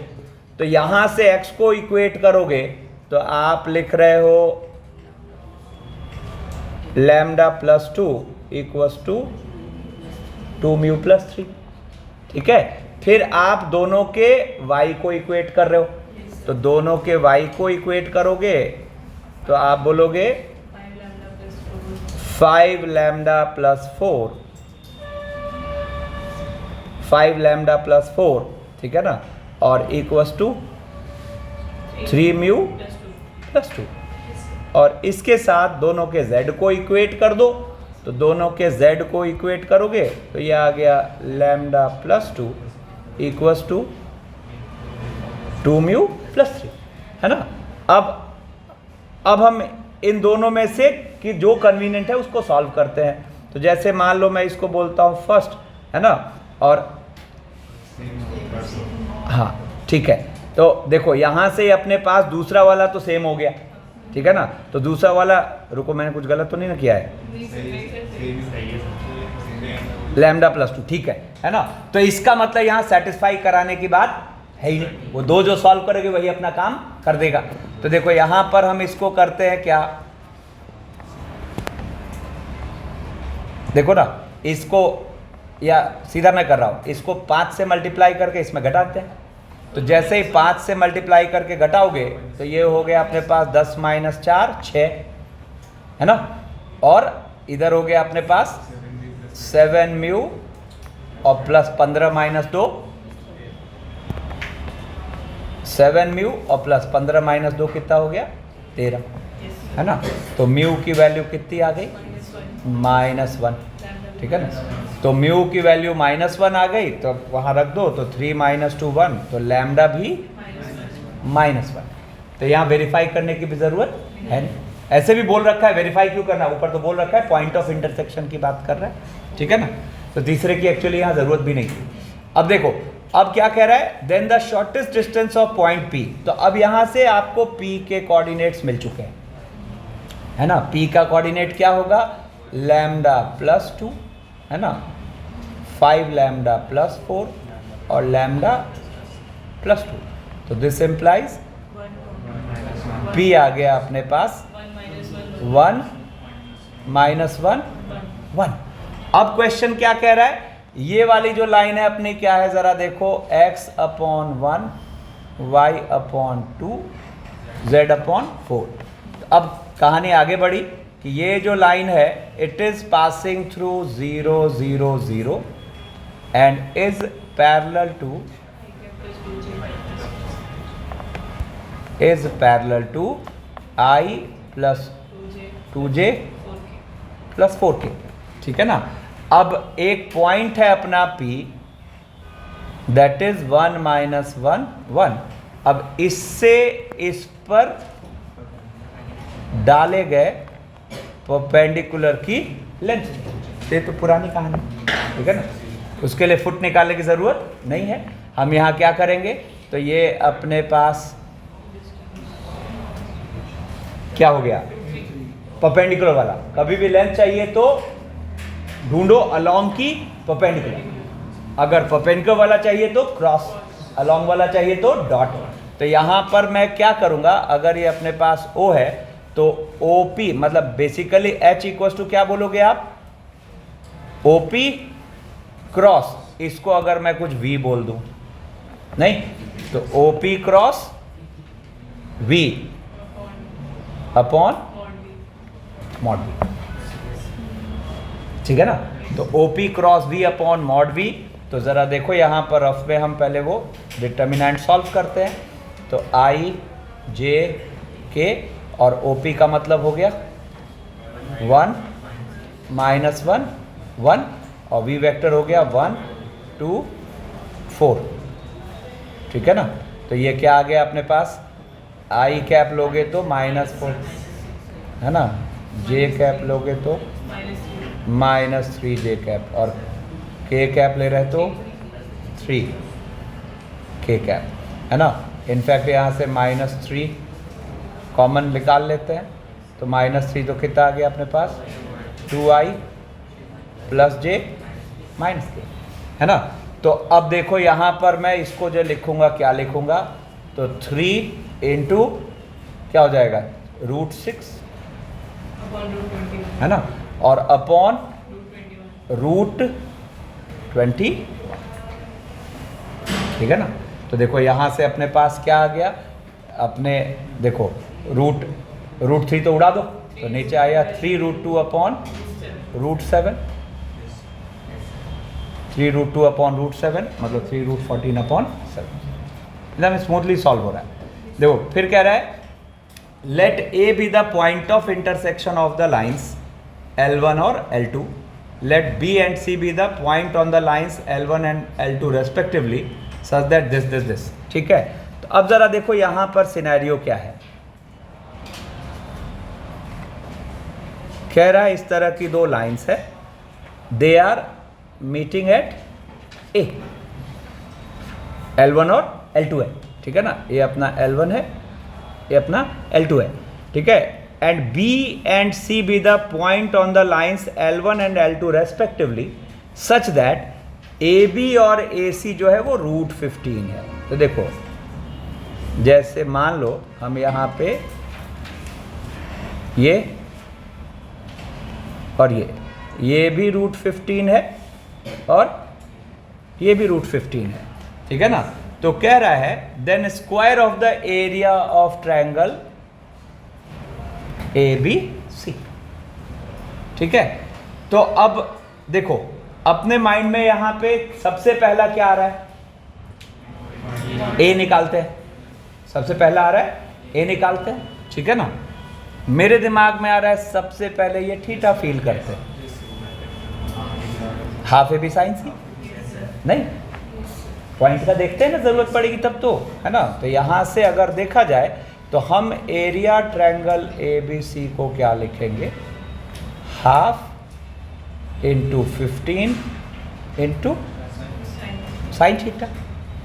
तो यहां से एक्स को इक्वेट करोगे तो आप लिख रहे हो lambda plus 2 equals to 2 mu plus 3। ठीक है, फिर आप दोनों के y को इक्वेट कर रहे हो, तो दोनों के y को इक्वेट करोगे तो आप बोलोगे 5 लैम्डा प्लस 4, 5 लैम्डा प्लस 4, ठीक है ना, और इक्वल्स टू 3 म्यू प्लस 2, और इसके साथ दोनों के z को इक्वेट कर दो, तो दोनों के z को इक्वेट करोगे तो ये आ गया lambda plus 2 equals to 2 mu plus 3, है ना। अब हम इन दोनों में से कि जो कन्वीनियंट है उसको सॉल्व करते हैं। तो जैसे मान लो मैं इसको बोलता हूँ फर्स्ट, है ना, और हाँ ठीक है, तो देखो यहाँ से अपने पास दूसरा वाला तो सेम हो गया, ठीक है ना, तो दूसरा वाला, रुको मैंने कुछ गलत तो नहीं ना किया है, लैम्डा प्लस 2, ठीक है ना। तो इसका मतलब यहाँ सेटिस्फाई कराने की बात है ही नहीं, वो 2 जो सॉल्व करेंगे वही अपना काम कर देगा। तो देखो यहाँ पर हम इसको करते हैं क्या, देखो ना, इसको, या सीधा मैं कर रहा हूँ, इसको 5 से मल्टीप्लाई करके इसमें घटाते हैं। तो जैसे ही 5 से मल्टीप्लाई करके घटाओगे तो ये हो गया अपने पास 10 माइनस 4 6, है ना, और इधर हो गया अपने पास 7 म्यू और प्लस 15 माइनस 2, 7 म्यू और प्लस 15 माइनस 2 कितना हो गया 13, है ना। तो म्यू की वैल्यू कितनी आ गई, -1, ठीक है ना। तो म्यू की वैल्यू -1 आ गई, तो वहाँ रख दो, तो 3 माइनस 2 1, तो लैम्डा भी -1। तो यहाँ वेरीफाई करने की भी ज़रूरत है नहीं, ऐसे भी बोल रखा है, वेरीफाई क्यों करना, ऊपर तो बोल रखा है पॉइंट ऑफ इंटरसेक्शन की बात कर रहा है, ठीक है ना। तो तीसरे की एक्चुअली यहाँ ज़रूरत भी नहीं थी। अब देखो, अब क्या कह रहा है, then the shortest distance of point P। तो अब यहाँ से आपको P के कोऑर्डिनेट्स मिल चुके हैं, है ना। P का कोऑर्डिनेट क्या होगा, लैम्डा प्लस 2, है ना, 5 लैम्डा प्लस 4 और लैम्डा प्लस 2। तो दिस इम्प्लाइज P आ गया अपने पास 1 माइनस 1 1। अब क्वेश्चन क्या कह रहा है, ये वाली जो लाइन है अपनी क्या है जरा देखो, x upon 1 y upon 2 z upon 4। अब कहानी आगे बढ़ी कि ये जो लाइन है it is passing through 0 0 0 and is parallel to I plus 2j plus 4k। ठीक है ना। अब एक पॉइंट है अपना P दैट इज 1 माइनस 1 1। अब इससे इस पर डाले गए परपेंडिकुलर की लेंथ। ये तो पुरानी कहानी, ठीक है ना, उसके लिए फुट निकालने की जरूरत नहीं है। हम यहां क्या करेंगे, तो ये अपने पास क्या हो गया, परपेंडिकुलर वाला। कभी भी लेंथ चाहिए तो ढूंढो अलोंग की परपेंडिकुलर, अगर परपेंडिकुलर वाला चाहिए तो क्रॉस, अलोंग वाला चाहिए तो डॉट। तो यहां पर मैं क्या करूंगा, अगर ये अपने पास O है तो OP मतलब बेसिकली H इक्वल टू क्या बोलोगे आप, OP क्रॉस, इसको अगर मैं कुछ V बोल दूं, नहीं तो OP cross V upon mod V। ठीक है ना। तो OP cross V upon mod V। तो ज़रा देखो यहाँ पर रफ में हम पहले वो डिटर्मिनेंट सॉल्व करते हैं। तो I J K और OP का मतलब हो गया 1 माइनस 1 1 और V वेक्टर हो गया 1 2 4। ठीक है ना। तो ये क्या आ गया अपने पास, I कैप लोगे तो -4 है ना, J कैप लोगे तो -3J कैप और K कैप ले रहे तो 3K कैप है ना। इनफैक्ट यहाँ से -3 कॉमन निकाल लेते हैं तो -3 तो कितना आ गया अपने पास 2I plus J minus K है ना। तो अब देखो यहाँ पर मैं इसको जो लिखूंगा क्या लिखूंगा, तो 3 इंटू क्या हो जाएगा √6 है ना, और अपॉन √20। ठीक है ना। तो देखो यहाँ से अपने पास क्या आ गया, अपने देखो √3 तो उड़ा दो तो नीचे आया 3√2 अपॉन √7, 3√2 अपॉन √7 मतलब 3√14 अपॉन 7। एकदम स्मूथली सॉल्व हो रहा है। देखो फिर कह रहा है let A be the point of intersection of the lines L1 और L2, let B and C be the point on the lines L1 and L2 respectively such that this। ठीक है। तो अब जरा देखो यहां पर सिनेरियो क्या है, कह रहा है इस तरह की दो लाइन्स है, they are meeting at A, L1 और L2 है। ठीक है ना, ये अपना L1 है, ये अपना L2 है। ठीक है। And B and C be the point on the lines L1 and L2 respectively such that AB और AC जो है वो √15 है। तो देखो जैसे मान लो हम यहाँ पे ये और ये भी √15 है और ये भी √15 है। ठीक है ना। तो कह रहा है then square of the area of triangle ABC। ठीक है। तो अब देखो अपने माइंड में यहां पे सबसे पहला क्या आ रहा है, A निकालते हैं, सबसे पहला आ रहा है A निकालते हैं। ठीक है ना। मेरे दिमाग में आ रहा है सबसे पहले ये थीटा फील करते हैं, हाफ AB साइन C, नहीं पॉइंट का देखते हैं ना, जरूरत पड़ेगी तब तो, है ना। तो यहां से अगर देखा जाए तो हम एरिया ट्रायंगल ABC को क्या लिखेंगे, half into 15 into sine theta.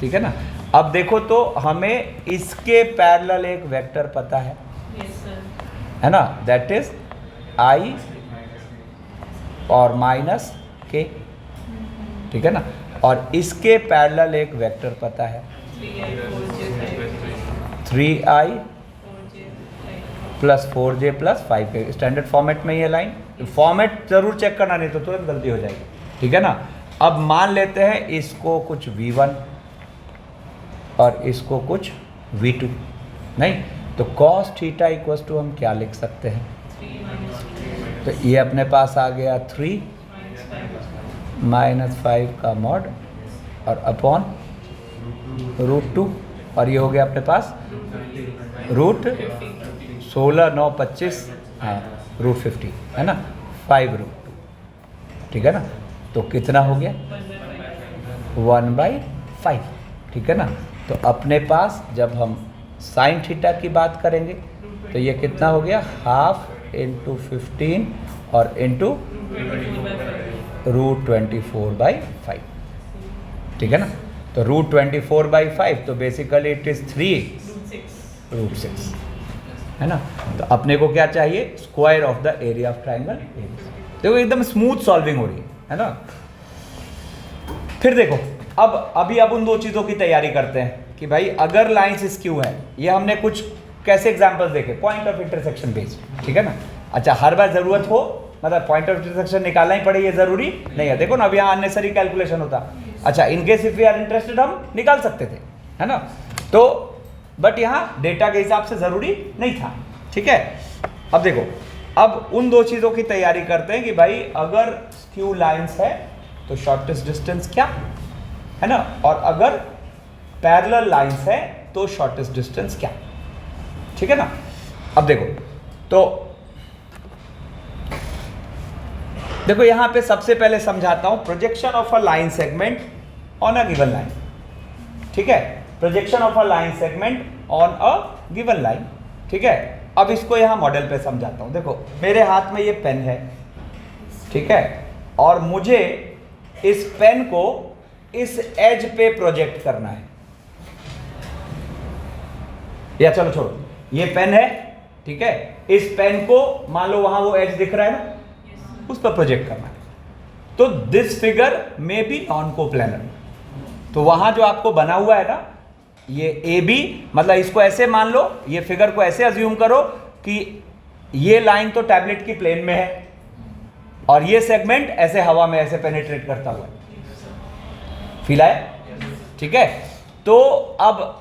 ठीक है ना। अब देखो तो हमें इसके पैरेलल एक वेक्टर पता है, है ना, दैट इज I और -K। ठीक है ना, और इसके पैरेलल एक वेक्टर पता है 3i plus 4j plus 5k। Standard format में ये लाइन, फॉर्मेट जरूर चेक करना, नहीं तो तुरंत गलती हो जाएगी, ठीक है ना। अब मान लेते हैं इसको कुछ v1 और इसको कुछ v2, नहीं तो cos थीटा इक्वल्स टू हम क्या लिख सकते हैं, तो ये अपने पास आ गया 3 -5 का मॉड और अपॉन √2, और ये हो गया अपने पास √16 9 25, हाँ √50 है ना, 5√2, ठीक है ना। तो कितना हो गया 1/5, ठीक है ना। तो अपने पास जब हम साइन थीटा की बात करेंगे तो ये कितना हो गया, हाफ इंटू 15 और इंटू √24/5, ठीक है ना। तो √24/5 तो बेसिकली इट इज 3√6 है ना। तो अपने को क्या चाहिए, square of the area of triangle. देखो एकदम स्मूथ सॉल्विंग हो रही है ना। फिर देखो अब उन दो चीज़ों की तैयारी करते हैं कि भाई अगर लाइंस स्क्यू है, ये हमने कुछ कैसे एग्जांपल्स देखे, पॉइंट ऑफ इंटरसेक्शन बेस्ड, ठीक है ना। अच्छा, हर बार जरूरत हो मतलब पॉइंट ऑफ इंटरसेक्शन निकालना ही पड़े ये जरूरी नहीं है। देखो ना, अब यहाँ अननेसेसरी कैलकुलेशन होता। अच्छा, in case if we are interested हम निकाल सकते थे, है ना। तो बट यहाँ डेटा के हिसाब से जरूरी नहीं था, ठीक है। अब देखो, अब उन दो चीज़ों की तैयारी करते हैं कि भाई अगर स्क्यू लाइंस है तो शॉर्टेस्ट डिस्टेंस क्या है ना, और अगर पैरेलल लाइंस है तो शॉर्टेस्ट डिस्टेंस क्या, ठीक है ना। अब देखो यहां पे सबसे पहले समझाता हूं projection of a line segment on a given line, ठीक है। Projection of a line segment on a given line, ठीक है। अब इसको यहां मॉडल पे समझाता हूं। देखो मेरे हाथ में ये पेन है, ठीक है, और मुझे इस पेन को इस एज पे प्रोजेक्ट करना है, या चलो छोड़ो, ये पेन है, ठीक है। इस पेन को मान लो वहां वो एज दिख रहा है ना, उस पर प्रोजेक्ट करना है। तो दिस फिगर में बी नॉन कोप्लेनर, तो वहां जो आपको बना हुआ है ना, ये ए बी, मतलब इसको ऐसे मान लो, ये फिगर को ऐसे अज्यूम करो कि ये लाइन तो टैबलेट की प्लेन में है और ये सेगमेंट ऐसे हवा में ऐसे पेनिट्रेट करता हुआ है, फील आया, ठीक है। तो अब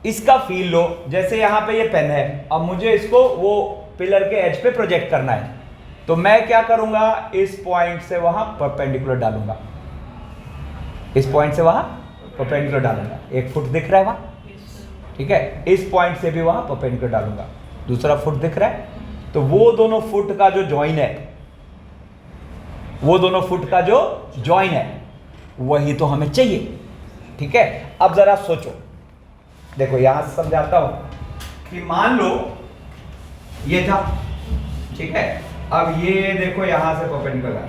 इसका फील लो, जैसे यहां पे ये पेन है, अब मुझे इसको वो पिलर के एज पे प्रोजेक्ट करना है, तो मैं क्या करूंगा, इस पॉइंट से वहां परपेंडिकुलर डालूंगा, इस पॉइंट से वहां परपेंडिकुलर डालूंगा। 1 फुट दिख रहा है वहां, ठीक है। इस पॉइंट से भी वहां परपेंडिकुलर डालूंगा, दूसरा फुट दिख रहा है, तो वो दोनों फुट का जो जॉइन है, वो दोनों फुट का जो जॉइन है वही तो हमें चाहिए, ठीक है। अब जरा सोचो, देखो यहां से समझाता हूं कि मान लो ये था, ठीक है। अब ये देखो यहां से परपेंडिकुलर डाला,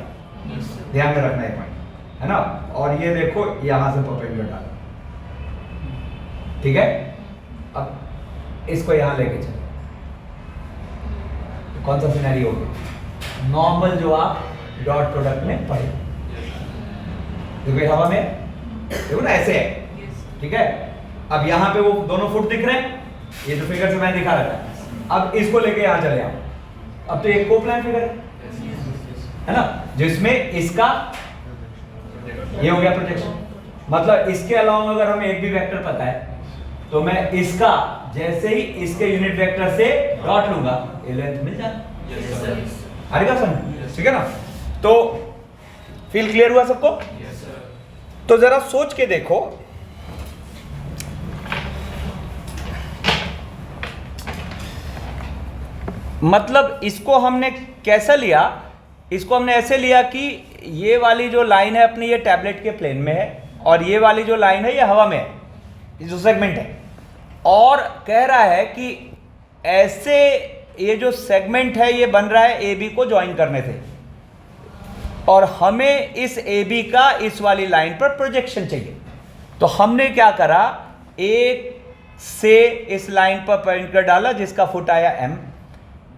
ध्यान में रखना है पॉइंट, है ना, और ये देखो यहां से परपेंडिकुलर डाला, ठीक है। अब इसको यहां लेके चलो, कौन सा सिनेरियो होगा, नॉर्मल जो आप डॉट प्रोडक्ट में पढ़े, देखो हवा में, देखो ना ऐसे है, ठीक है। अब यहाँ पे वो दोनों फुट दिख रहे हैं, ये जो फिगर से मैं दिखा रहा था। अब इसको लेके यहाँ चले आओ, अब तो एक कोप्लान फिगर है ना, जिसमें इसका ये हो गया प्रोजेक्शन, मतलब इसके अलावा अगर हमें एक भी वेक्टर पता है तो मैं इसका जैसे ही इसके यूनिट वेक्टर से डॉट लूंगा, ये लेंथ मिल जाता, आएगा समझ, ठीक है ना। तो फील क्लियर हुआ सबको? तो जरा सोच के देखो, मतलब इसको हमने कैसा लिया, इसको हमने ऐसे लिया कि ये वाली जो लाइन है अपनी ये टैबलेट के प्लेन में है, और ये वाली जो लाइन है ये हवा में है, ये जो सेगमेंट है, और कह रहा है कि ऐसे ये जो सेगमेंट है ये बन रहा है ए बी को ज्वाइन करने से, और हमें इस ए बी का इस वाली लाइन पर प्रोजेक्शन चाहिए। तो हमने क्या करा, एक से इस लाइन पर परपेंडिकुलर डाला जिसका फुट आया m,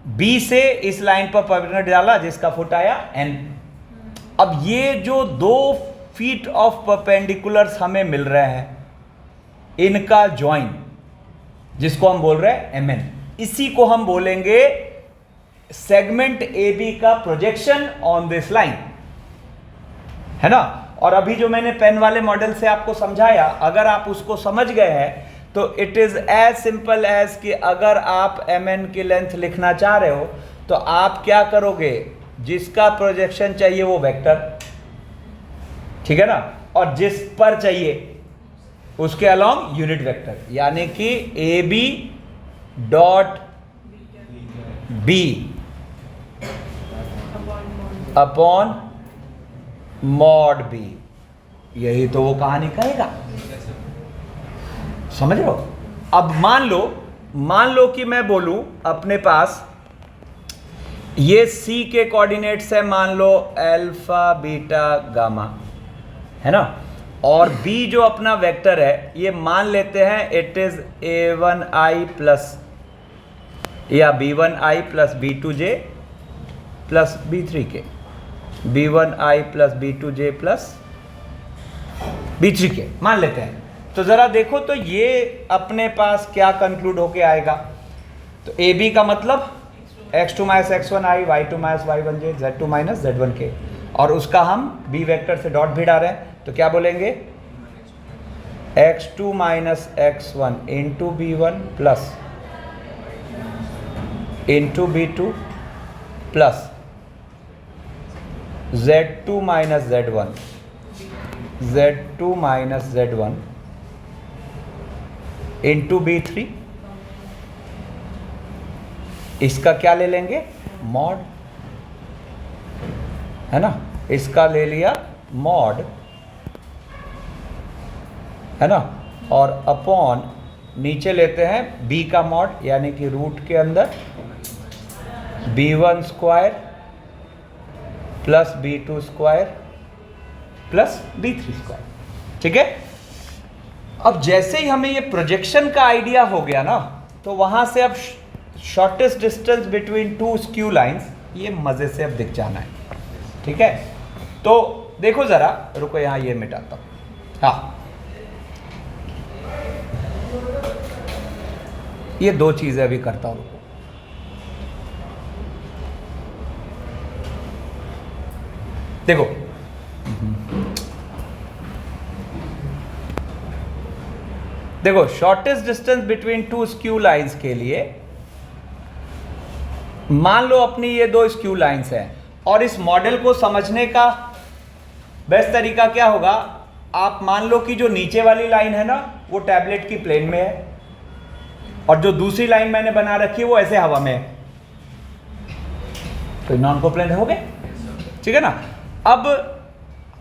बी से इस लाइन पर परपेंडिकुलर डाला जिसका फुट आया n। अब ये जो दो फीट ऑफ परपेंडिकुलर्स हमें मिल रहे हैं, इनका ज्वाइन, जिसको हम बोल रहे हैं mn, इसी को हम बोलेंगे सेगमेंट AB का प्रोजेक्शन ऑन दिस लाइन, है ना। और अभी जो मैंने पेन वाले मॉडल से आपको समझाया, अगर आप उसको समझ गए हैं तो it is as simple as कि अगर आप mn की लेंथ लिखना चाह रहे हो तो आप क्या करोगे, जिसका प्रोजेक्शन चाहिए वो वेक्टर, ठीक है ना, और जिस पर चाहिए उसके अलॉन्ग यूनिट वेक्टर, यानी कि AB dot B upon mod B, यही तो वो कहानी कहेगा, समझ रहे हो। अब मान लो कि मैं बोलूं अपने पास ये C के कोऑर्डिनेट्स है, मान लो अल्फा बीटा गामा, है ना, और B जो अपना वेक्टर है ये मान लेते हैं इट इज A1i प्लस या B1i plus B2j plus B3k, B1i plus B2j plus B3k मान लेते हैं। तो जरा देखो तो ये अपने पास क्या कंक्लूड होके आएगा, तो AB का मतलब x2 minus x1i, y2 minus y1j, z2 minus z1k, और उसका हम B वेक्टर से डॉट भिड़ा रहे हैं, तो क्या बोलेंगे x2 minus x1 into B1 plus into B2 plus z2 minus z1, z2 minus z1 into B3, इसका क्या ले लेंगे मॉड, है ना, इसका ले लिया मॉड, है ना, और अपॉन नीचे लेते हैं B का मॉड, यानी कि रूट के अंदर B1 square plus B2 square plus B3 square, ठीक है। अब जैसे ही हमें ये प्रोजेक्शन का आइडिया हो गया ना, तो वहां से अब shortest distance between to skew lines, ये मजे से अब दिख जाना है, ठीक है। तो देखो जरा, रुको यहां ये मिटाता हूं, हाँ, ये दो चीजें अभी करता हूं, रुको, देखो देखो shortest distance between to skew lines के लिए मान लो अपनी ये दो स्क्यू लाइंस हैं, और इस मॉडल को समझने का बेस्ट तरीका क्या होगा, आप मान लो कि जो नीचे वाली लाइन है ना वो टैबलेट की प्लेन में है, और जो दूसरी लाइन मैंने बना रखी है वो ऐसे हवा में है, तो नॉन कोप्लेन हो गए, ठीक है ना। अब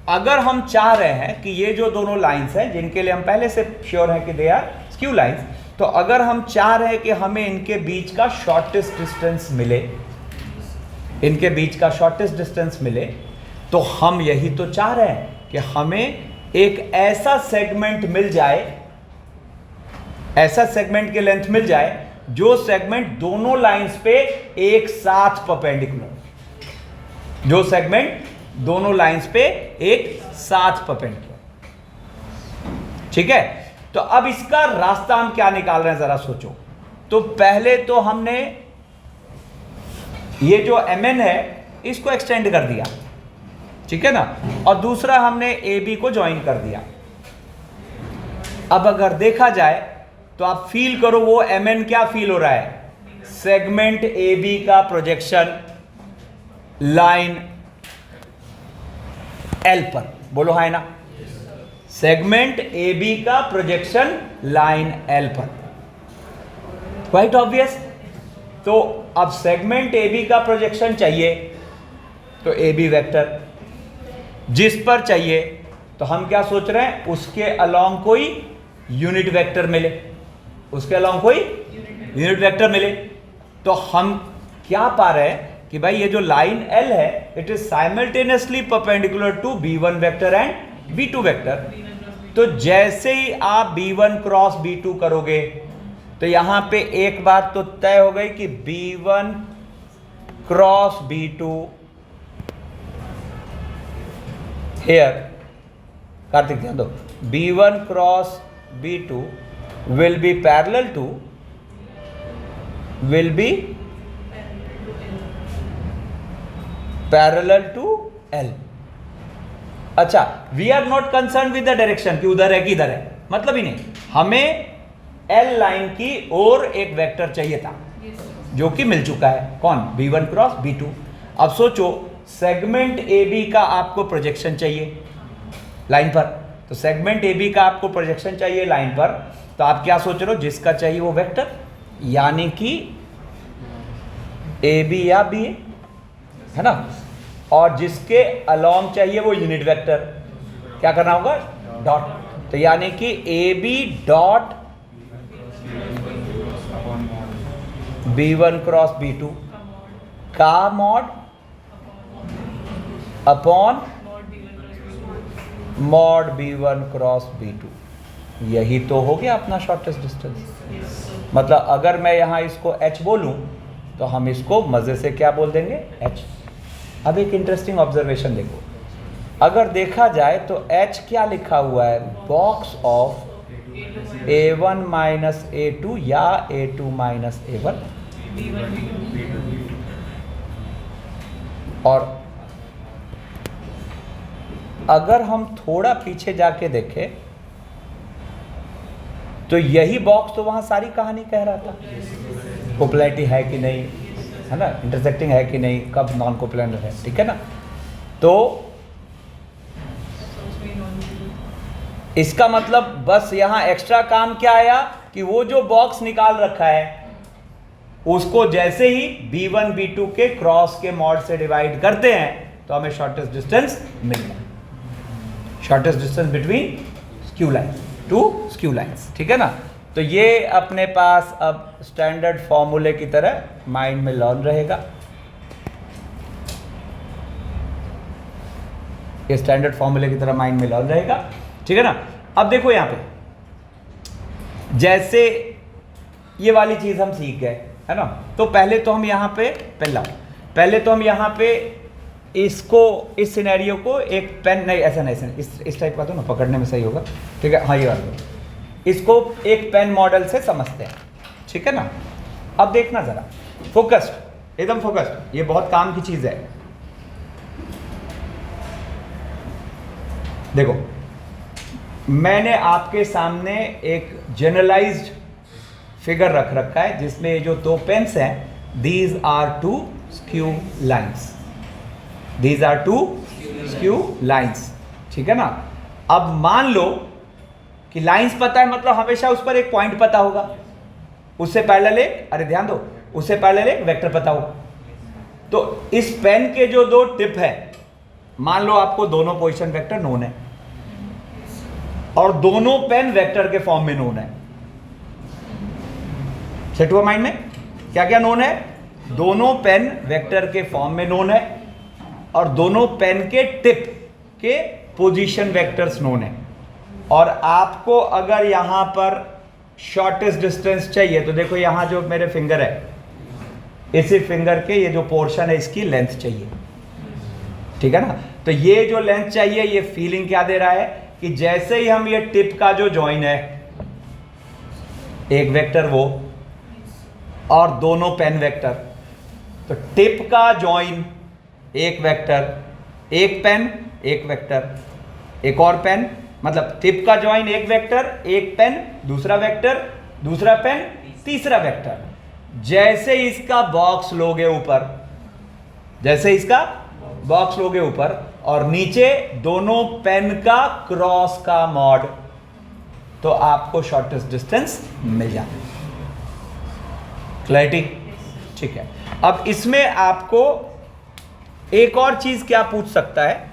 अगर हम चाह रहे हैं कि ये जो दोनों लाइंस हैं जिनके लिए हम पहले से श्योर हैं कि दे आर स्क्यू लाइंस, तो अगर हम चाह रहे हैं कि हमें इनके बीच का शॉर्टेस्ट डिस्टेंस मिले, इनके बीच का शॉर्टेस्ट डिस्टेंस मिले, तो हम यही तो चाह रहे हैं कि हमें एक ऐसा सेगमेंट मिल जाए, ऐसा सेगमेंट की लेंथ मिल जाए जो सेगमेंट दोनों लाइंस पे एक साथ परपेंडिकुलर, जो सेगमेंट दोनों लाइंस पे एक साथ परपेंडिकुलर, ठीक है। तो अब इसका रास्ता हम क्या निकाल रहे हैं जरा सोचो। तो पहले तो हमने ये जो mn है इसको एक्सटेंड कर दिया, ठीक है ना, और दूसरा हमने AB को ज्वाइन कर दिया। अब अगर देखा जाए तो आप फील करो वो mn क्या फील हो रहा है, सेगमेंट AB का प्रोजेक्शन लाइन L पर, बोलो हाय ना, सेगमेंट AB का प्रोजेक्शन लाइन L पर, क्वाइट ऑब्वियस। तो अब सेगमेंट AB का प्रोजेक्शन चाहिए तो AB वेक्टर, जिस पर चाहिए तो हम क्या सोच रहे हैं, उसके अलोंग कोई यूनिट वेक्टर मिले, उसके अलोंग कोई यूनिट वेक्टर मिले। तो हम क्या पा रहे हैं कि भाई ये जो लाइन L है it is simultaneously perpendicular to B1 vector and B2 vector. तो जैसे ही आप B1 क्रॉस B2 करोगे तो यहां पे एक बात तो तय हो गई कि B1 cross B2 here Kartik ध्यान दो, B1 cross B2 will be parallel to L। अच्छा, we are not concern with the direction कि उधर है कि इधर है, मतलब ही नहीं, हमें L लाइन की और एक वेक्टर चाहिए था जो कि मिल चुका है, कौन, B1 क्रॉस B2। अब सोचो सेगमेंट AB का आपको प्रोजेक्शन चाहिए लाइन पर, तो सेगमेंट AB का आपको प्रोजेक्शन चाहिए लाइन पर, तो आप क्या सोच रहे हो, जिसका चाहिए वो वेक्टर, यानी कि AB या BA है ना, और जिसके अलोंग चाहिए वो यूनिट वेक्टर, क्या करना होगा, डॉट, तो यानी कि AB dot B1 cross B2 का mod upon mod B1 cross B2, यही तो हो गया अपना शॉर्टेस्ट डिस्टेंस। मतलब अगर मैं यहां इसको H बोलूं तो हम इसको मजे से क्या बोल देंगे, H। अब एक इंटरेस्टिंग ऑब्जर्वेशन देखो, अगर देखा जाए तो H क्या लिखा हुआ है, box of A1 minus A2 या A2 माइनस A1, और अगर हम थोड़ा पीछे जाके देखें तो यही बॉक्स तो वहां सारी कहानी कह रहा था, कोप्लैरिटी है कि नहीं, है ना, इंटरसेक्टिंग है कि नहीं, कब नॉन कोप्लैनर है, ठीक है ना। तो इसका मतलब बस यहां एक्स्ट्रा काम क्या आया कि वो जो बॉक्स निकाल रखा है उसको जैसे ही B1 B2 के क्रॉस के मॉड से डिवाइड करते हैं तो हमें शॉर्टेस्ट डिस्टेंस मिल गया, shortest distance between skew line to skew lines, ठीक है ना। तो ये अपने पास अब स्टैंडर्ड फॉर्मूले की तरह माइंड में लर्न रहेगा, ये स्टैंडर्ड फॉर्मूले की तरह माइंड में लर्न रहेगा, ठीक है ना। अब देखो यहां पे जैसे ये वाली चीज हम सीख गए, है ना, तो पहले तो हम यहां पे पहले तो हम यहां पे इसको, इस सिनेरियो को एक पेन, नहीं ऐसा नहीं, इस टाइप का तो ना पकड़ने में सही होगा, ठीक है, हाँ ये वाला, इसको एक पेन मॉडल से समझते हैं, ठीक है ना। अब देखना जरा, फोकस्ड, एकदम फोकस्ड, ये बहुत काम की चीज है। देखो मैंने आपके सामने एक जनरलाइज्ड फिगर रख रखा है जिसमें ये जो दो पेन्स हैं, these are two skew lines, these are two skew lines, ठीक है ना। अब मान लो कि लाइंस पता है, मतलब हमेशा उस पर एक पॉइंट पता होगा, उससे पैरेलल एक, अरे ध्यान दो, उससे पैरेलल एक वेक्टर पता होगा। तो इस पेन के जो दो टिप है, मान लो आपको दोनों पोजीशन वेक्टर नोन है और दोनों पेन वेक्टर के फॉर्म में नोन है, सेट हुआ माइंड में, क्या क्या नोन है, दोनों पेन वेक्टर के फॉर्म में नोन है और दोनों पेन के टिप के पोजीशन वेक्टर्स नोन है। और आपको अगर यहां पर शॉर्टेस्ट डिस्टेंस चाहिए तो देखो यहां जो मेरे फिंगर है, इसी फिंगर के ये जो पोर्शन है इसकी लेंथ चाहिए, ठीक है ना। तो ये जो लेंथ चाहिए, ये फीलिंग क्या दे रहा है कि जैसे ही हम ये टिप का जो जॉइन है, एक वेक्टर वो और दोनों पेन वेक्टर, तो टिप का जॉइन एक वेक्टर, एक पेन एक वेक्टर, एक और पेन, मतलब टिप का जॉइन एक वेक्टर, एक पेन, दूसरा वेक्टर, दूसरा पेन, तीसरा वेक्टर। जैसे इसका बॉक्स लोगे ऊपर, जैसे इसका बॉक्स लोगे ऊपर और नीचे दोनों पेन का क्रॉस का मॉड, तो आपको शॉर्टेस्ट डिस्टेंस मिल जाता है। क्लैरिटी, ठीक है। अब इसमें आपको एक और चीज क्या पूछ सकता है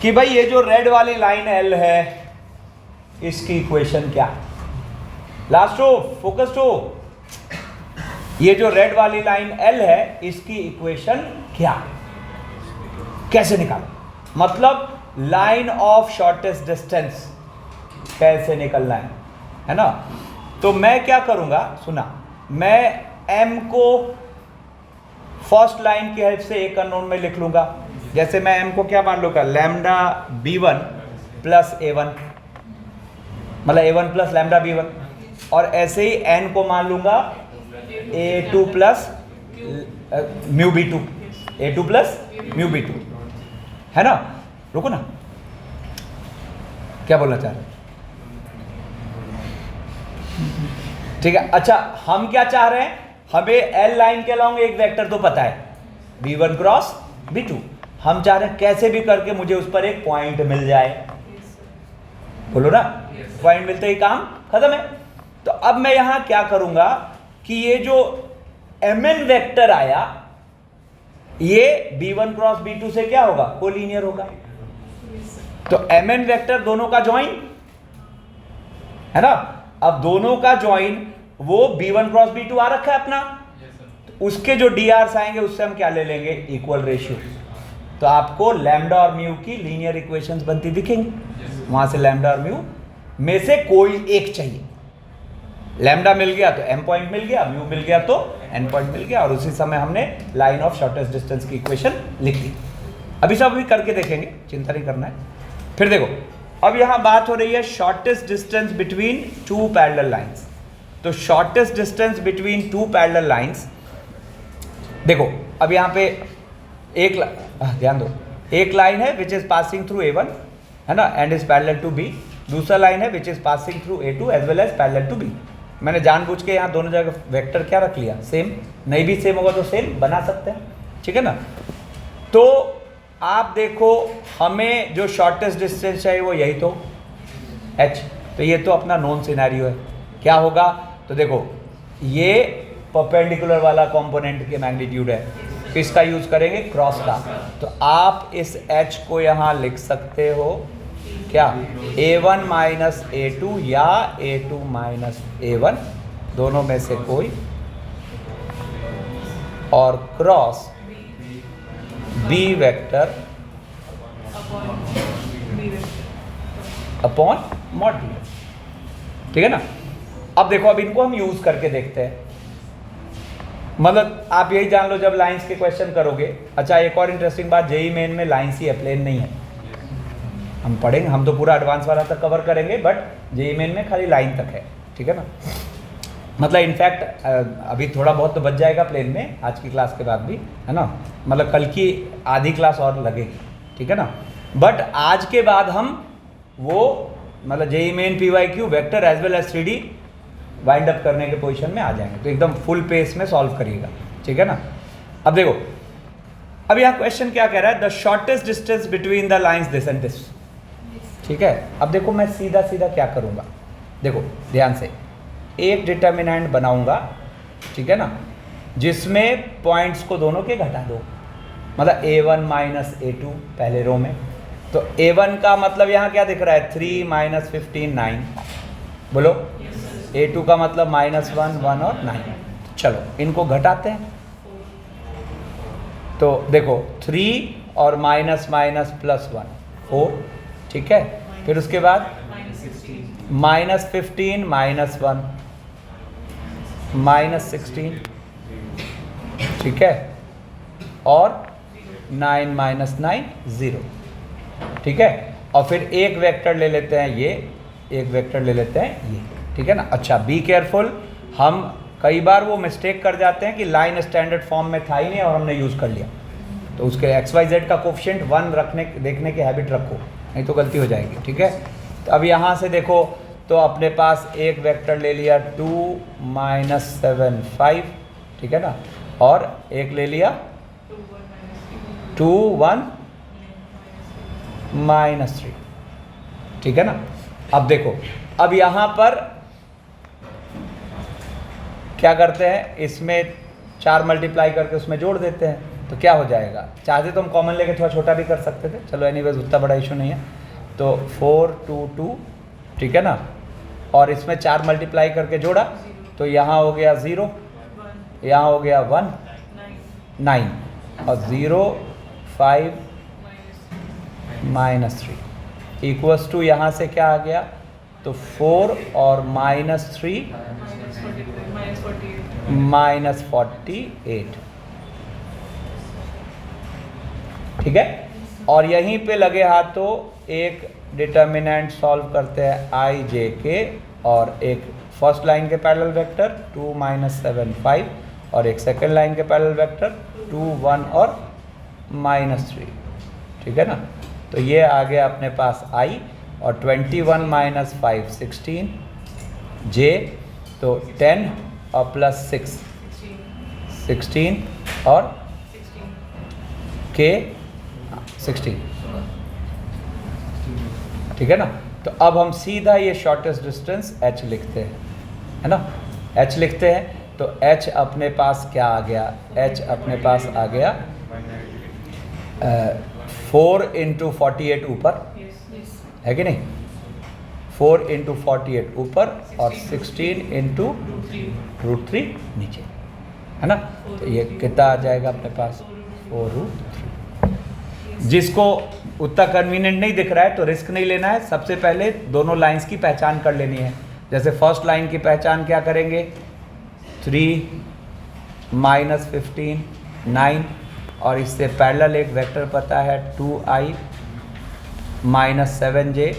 कि भाई ये जो रेड वाली लाइन L है इसकी इक्वेशन क्या, लास्ट हो, फोकस्ड हो, ये जो रेड वाली लाइन L है इसकी इक्वेशन क्या, कैसे निकालो, मतलब लाइन ऑफ शॉर्टेस्ट डिस्टेंस कैसे निकलना है ना। तो मैं क्या करूंगा, सुना, मैं M को फर्स्ट लाइन की हेल्प से एक अननोन में लिख लूंगा। जैसे मैं M को क्या मान लूंगा, लैम्डा B1 प्लस A1, मतलब A1 प्लस लैम्डा B1, और ऐसे ही n को मान लूंगा A2 plus mu B2, A2 plus mu B2, है ना? रुको ना, क्या बोलना चाह रहे? ठीक है, अच्छा हम क्या चाह रहे हैं? हमें L लाइन के अलॉन्ग एक वेक्टर तो पता है B1 क्रॉस B2, हम चाह रहे हैं कैसे भी करके मुझे उस पर एक पॉइंट मिल जाए। बोलो ना, पॉइंट मिलते ही काम खत्म है। तो अब मैं यहां क्या करूंगा कि ये जो mn वेक्टर आया ये B1 क्रॉस B2 से क्या होगा? कोलिनियर होगा। तो mn वेक्टर दोनों का ज्वाइन है ना। अब दोनों का ज्वाइन वो B1 क्रॉस B2 आ रखा है अपना, तो उसके जो drs आएंगे उससे हम क्या ले लेंगे? Equal ratio. तो आपको लैम्डा और म्यू की लीनियर इक्वेशंस बनती दिखेंगी, वहां से लैम्डा और म्यू में से कोई एक चाहिए। लैम्डा मिल गया तो m पॉइंट मिल गया, म्यू मिल गया तो n पॉइंट मिल गया, और उसी समय हमने लाइन ऑफ शॉर्टेस्ट डिस्टेंस की इक्वेशन लिख दी। अभी सब भी करके देखेंगे, चिंता नहीं करना है। फिर देखो, अब यहां बात हो रही है shortest distance between two parallel lines. तो shortest distance between two parallel lines, देखो अब यहां पे एक ध्यान दो, एक लाइन है which is passing through A1, है ना, and is parallel to B। दूसरा लाइन है which is passing through A2 as well as parallel to B। मैंने जानबूझ के यहाँ दोनों जगह वेक्टर क्या रख लिया? सेम। नहीं भी सेम होगा तो सेम बना सकते हैं, ठीक है ना। तो आप देखो, हमें जो शॉर्टेस्ट डिस्टेंस चाहिए वो यही तो h। तो ये तो अपना नॉन सिनेरियो है। क्या होगा? तो देखो ये परपेंडिकुलर वाला कंपोनेंट के मैग्नीट्यूड है, किसका यूज करेंगे? क्रॉस का। तो आप इस h को यहाँ लिख सकते हो क्या? A1 माइनस A2 या A2 माइनस A1, दोनों में से कोई, और cross B vector upon modulus, ठीक है ना। अब देखो, अब इनको हम यूज करके देखते हैं। मतलब आप यही जान लो जब लाइंस के क्वेश्चन करोगे। अच्छा, एक और इंटरेस्टिंग बात, जेईई मेन में लाइंस ही है, प्लेन नहीं है। हम पढ़ेंगे, हम तो पूरा एडवांस वाला तक कवर करेंगे, बट जेईई मेन में खाली लाइन तक है, ठीक है ना। मतलब इनफैक्ट अभी थोड़ा बहुत तो बच जाएगा प्लेन में आज की क्लास के बाद भी, है ना। मतलब कल की आधी क्लास और लगेगी, ठीक है ना। बट आज के बाद हम वो मतलब JEE main PYQ vector as well as 3D wind up करने के पोजीशन में आ जाएंगे, तो एकदम फुल पेस में सॉल्व करिएगा, ठीक है ना। अब देखो, अब यहाँ क्वेश्चन क्या कह रहा है? The shortest distance between the lines this and this, ठीक है। अब देखो मैं सीधा सीधा क्या करूँगा, देखो ध्यान से, एक डिटर्मिनेंट बनाऊंगा, ठीक है ना, जिसमें पॉइंट्स को दोनों के घटा दो। मतलब A1 माइनस A2 पहले रो में, तो A1 का मतलब यहाँ क्या दिख रहा है? 3 माइनस 15 9, बोलो। A2 का मतलब -1 1 और 9। चलो इनको घटाते हैं, तो देखो 3 और माइनस माइनस प्लस 1 4, ठीक है। फिर उसके बाद -15 -1 -16, ठीक है, और 9 -9 0, ठीक है। और फिर एक वेक्टर ले लेते हैं ये, एक वेक्टर ले लेते हैं ये, ठीक है ना। अच्छा, बी केयरफुल, हम कई बार वो मिस्टेक कर जाते हैं कि लाइन स्टैंडर्ड फॉर्म में था ही नहीं और हमने यूज़ कर लिया, तो उसके XYZ का कोफिशिएंट 1 रखने देखने की हैबिट रखो, नहीं तो गलती हो जाएगी, ठीक है। तो अब यहाँ से देखो, तो अपने पास एक वेक्टर ले लिया 2 -7 5, ठीक है ना, और एक ले लिया 2 1 -3, ठीक है ना। अब देखो, अब यहाँ पर क्या करते हैं, इसमें 4 मल्टीप्लाई करके उसमें जोड़ देते हैं, तो क्या हो जाएगा? चाहते तो हम कॉमन लेके थोड़ा छोटा भी कर सकते थे, चलो एनीवेज उतना बड़ा इशू नहीं है। तो 4 2 2, ठीक है ना, और इसमें 4 मल्टीप्लाई करके जोड़ा, तो यहाँ हो गया 0, यहाँ हो गया 1 9, और 0 5 -3 इक्वल्स टू यहाँ से क्या आ गया? तो 4 और -3 -48, ठीक है। और यहीं पे लगे हाथों एक डिटर्मिनेंट सॉल्व करते हैं आई जे के, और एक फर्स्ट लाइन के पैरेलल वेक्टर 2 - 7 5 और एक सेकंड लाइन के पैरेलल वेक्टर 2 1 और -3, ठीक है ना। तो ये आ गया अपने पास आई, और 21 - 5 16, जे तो 10 और प्लस 6 16 और के 16, ठीक है ना। तो अब हम सीधा ये शॉर्टेस्ट डिस्टेंस h लिखते हैं, है ना। h लिखते हैं तो h अपने पास क्या आ गया, h अपने पास आ गया 4 × 48 ऊपर, है कि नहीं, 4 × 48 ऊपर और 16 × √3 नीचे, है ना। तो ये कितना आ जाएगा अपने पास 4√3। जिसको उतना कन्वीनियंट नहीं दिख रहा है तो रिस्क नहीं लेना है, सबसे पहले दोनों लाइंस की पहचान कर लेनी है। जैसे फर्स्ट लाइन की पहचान क्या करेंगे, 3 - 15 9, और इससे पैरेलल एक वेक्टर पता है 2i - 7j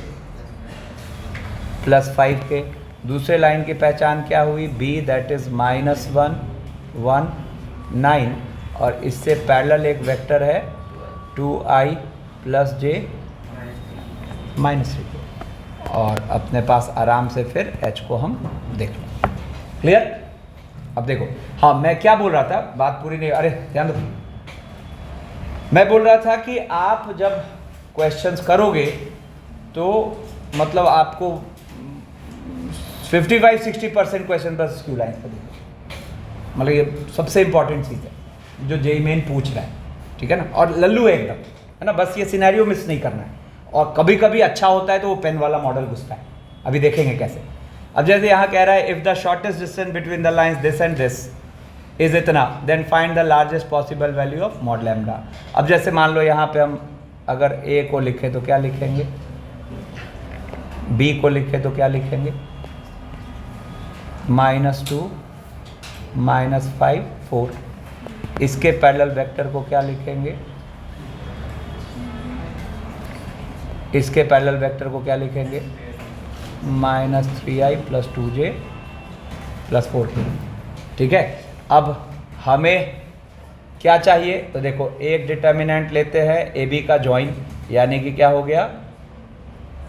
+ 5k। दूसरे लाइन की पहचान क्या हुई, b दैट इज -1 1 9, और इससे पैरेलल एक वेक्टर है 2i + j -3, और अपने पास आराम से फिर h को हम देख लें। क्लियर। अब देखो, हाँ मैं क्या बोल रहा था, बात पूरी नहीं, अरे ध्यान दो। मैं बोल रहा था कि आप जब क्वेश्चंस करोगे तो मतलब आपको 55-60% क्वेश्चन बस स्क्यू लाइन पर देखो, मतलब ये सबसे इंपॉर्टेंट चीज़ है जो जेईई मेन पूछ रहा है, ठीक है ना। और लल्लू है एकदम, है ना, बस ये सिनेरियो मिस नहीं करना है। और कभी कभी अच्छा होता है तो वो पेन वाला मॉडल घुसता है, अभी देखेंगे कैसे। अब जैसे यहाँ कह रहा है if the shortest distance between the lines this and this is इतना, then find the largest possible value of mod lambda. अब जैसे मान लो यहाँ पे हम अगर a को लिखें तो क्या लिखेंगे, b को लिखें तो क्या लिखेंगे, -2 -5 4। इसके पैरेलल वेक्टर को क्या लिखेंगे, इसके पैरेलल वेक्टर को क्या लिखेंगे, -3i + 2j + 4k, ठीक है। अब हमें क्या चाहिए, तो देखो एक डिटर्मिनेंट लेते हैं ए बी का जॉइन, यानी कि क्या हो गया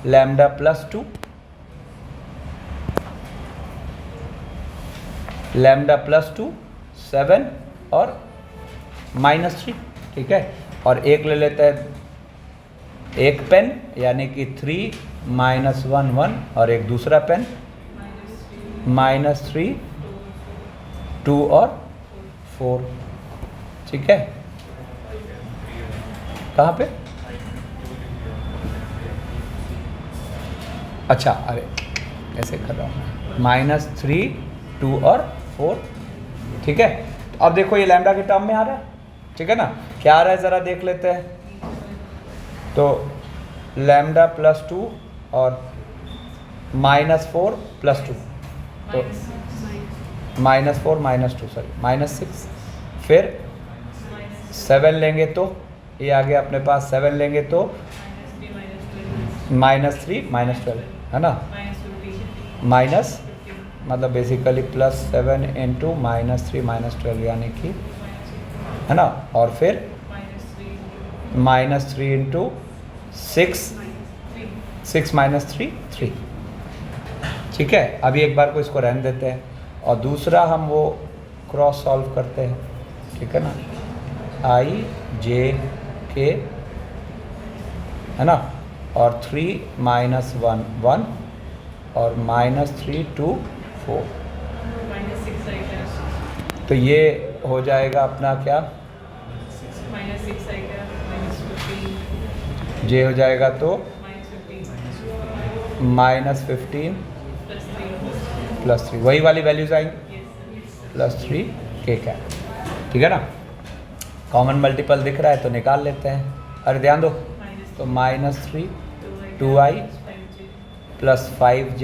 लैम्डा +2 लैम्डा +2 7 और -3, ठीक है। और एक ले लेते हैं एक पेन, यानी कि 3 - 1 1, और एक दूसरा पेन -3 2 और 4, ठीक है। कहाँ पे, अच्छा अरे ऐसे कर रहा हूँ, -3 2 और 4, ठीक है। तो अब देखो ये लैम्डा के टर्म में आ रहा है, ठीक है ना। क्या आ रहा है ज़रा देख लेते हैं। तो लैम्डा +2 और -4 + 2, तो -4 -2 सॉरी -6, फिर 7 लेंगे तो ये आ गया अपने पास, 7 लेंगे तो -3 -12, है ना, माइनस मतलब बेसिकली +7 × -3 -12, यानी कि, है ना, और फिर -3 × 6 6 -3 3, ठीक है। अभी एक बार को इसको रहने देते हैं, और दूसरा हम वो क्रॉस सॉल्व करते हैं, ठीक है ना, i j k, है ना, और 3 - 1 1 और -3 2 4, तो ये हो जाएगा अपना क्या, j हो जाएगा तो -15 + 3, वही वाली वैल्यूज आएंगी, +3 k कैप, ठीक है ना। कॉमन मल्टीपल दिख रहा है तो निकाल लेते हैं, अरे ध्यान दो, तो -3 2i + 5j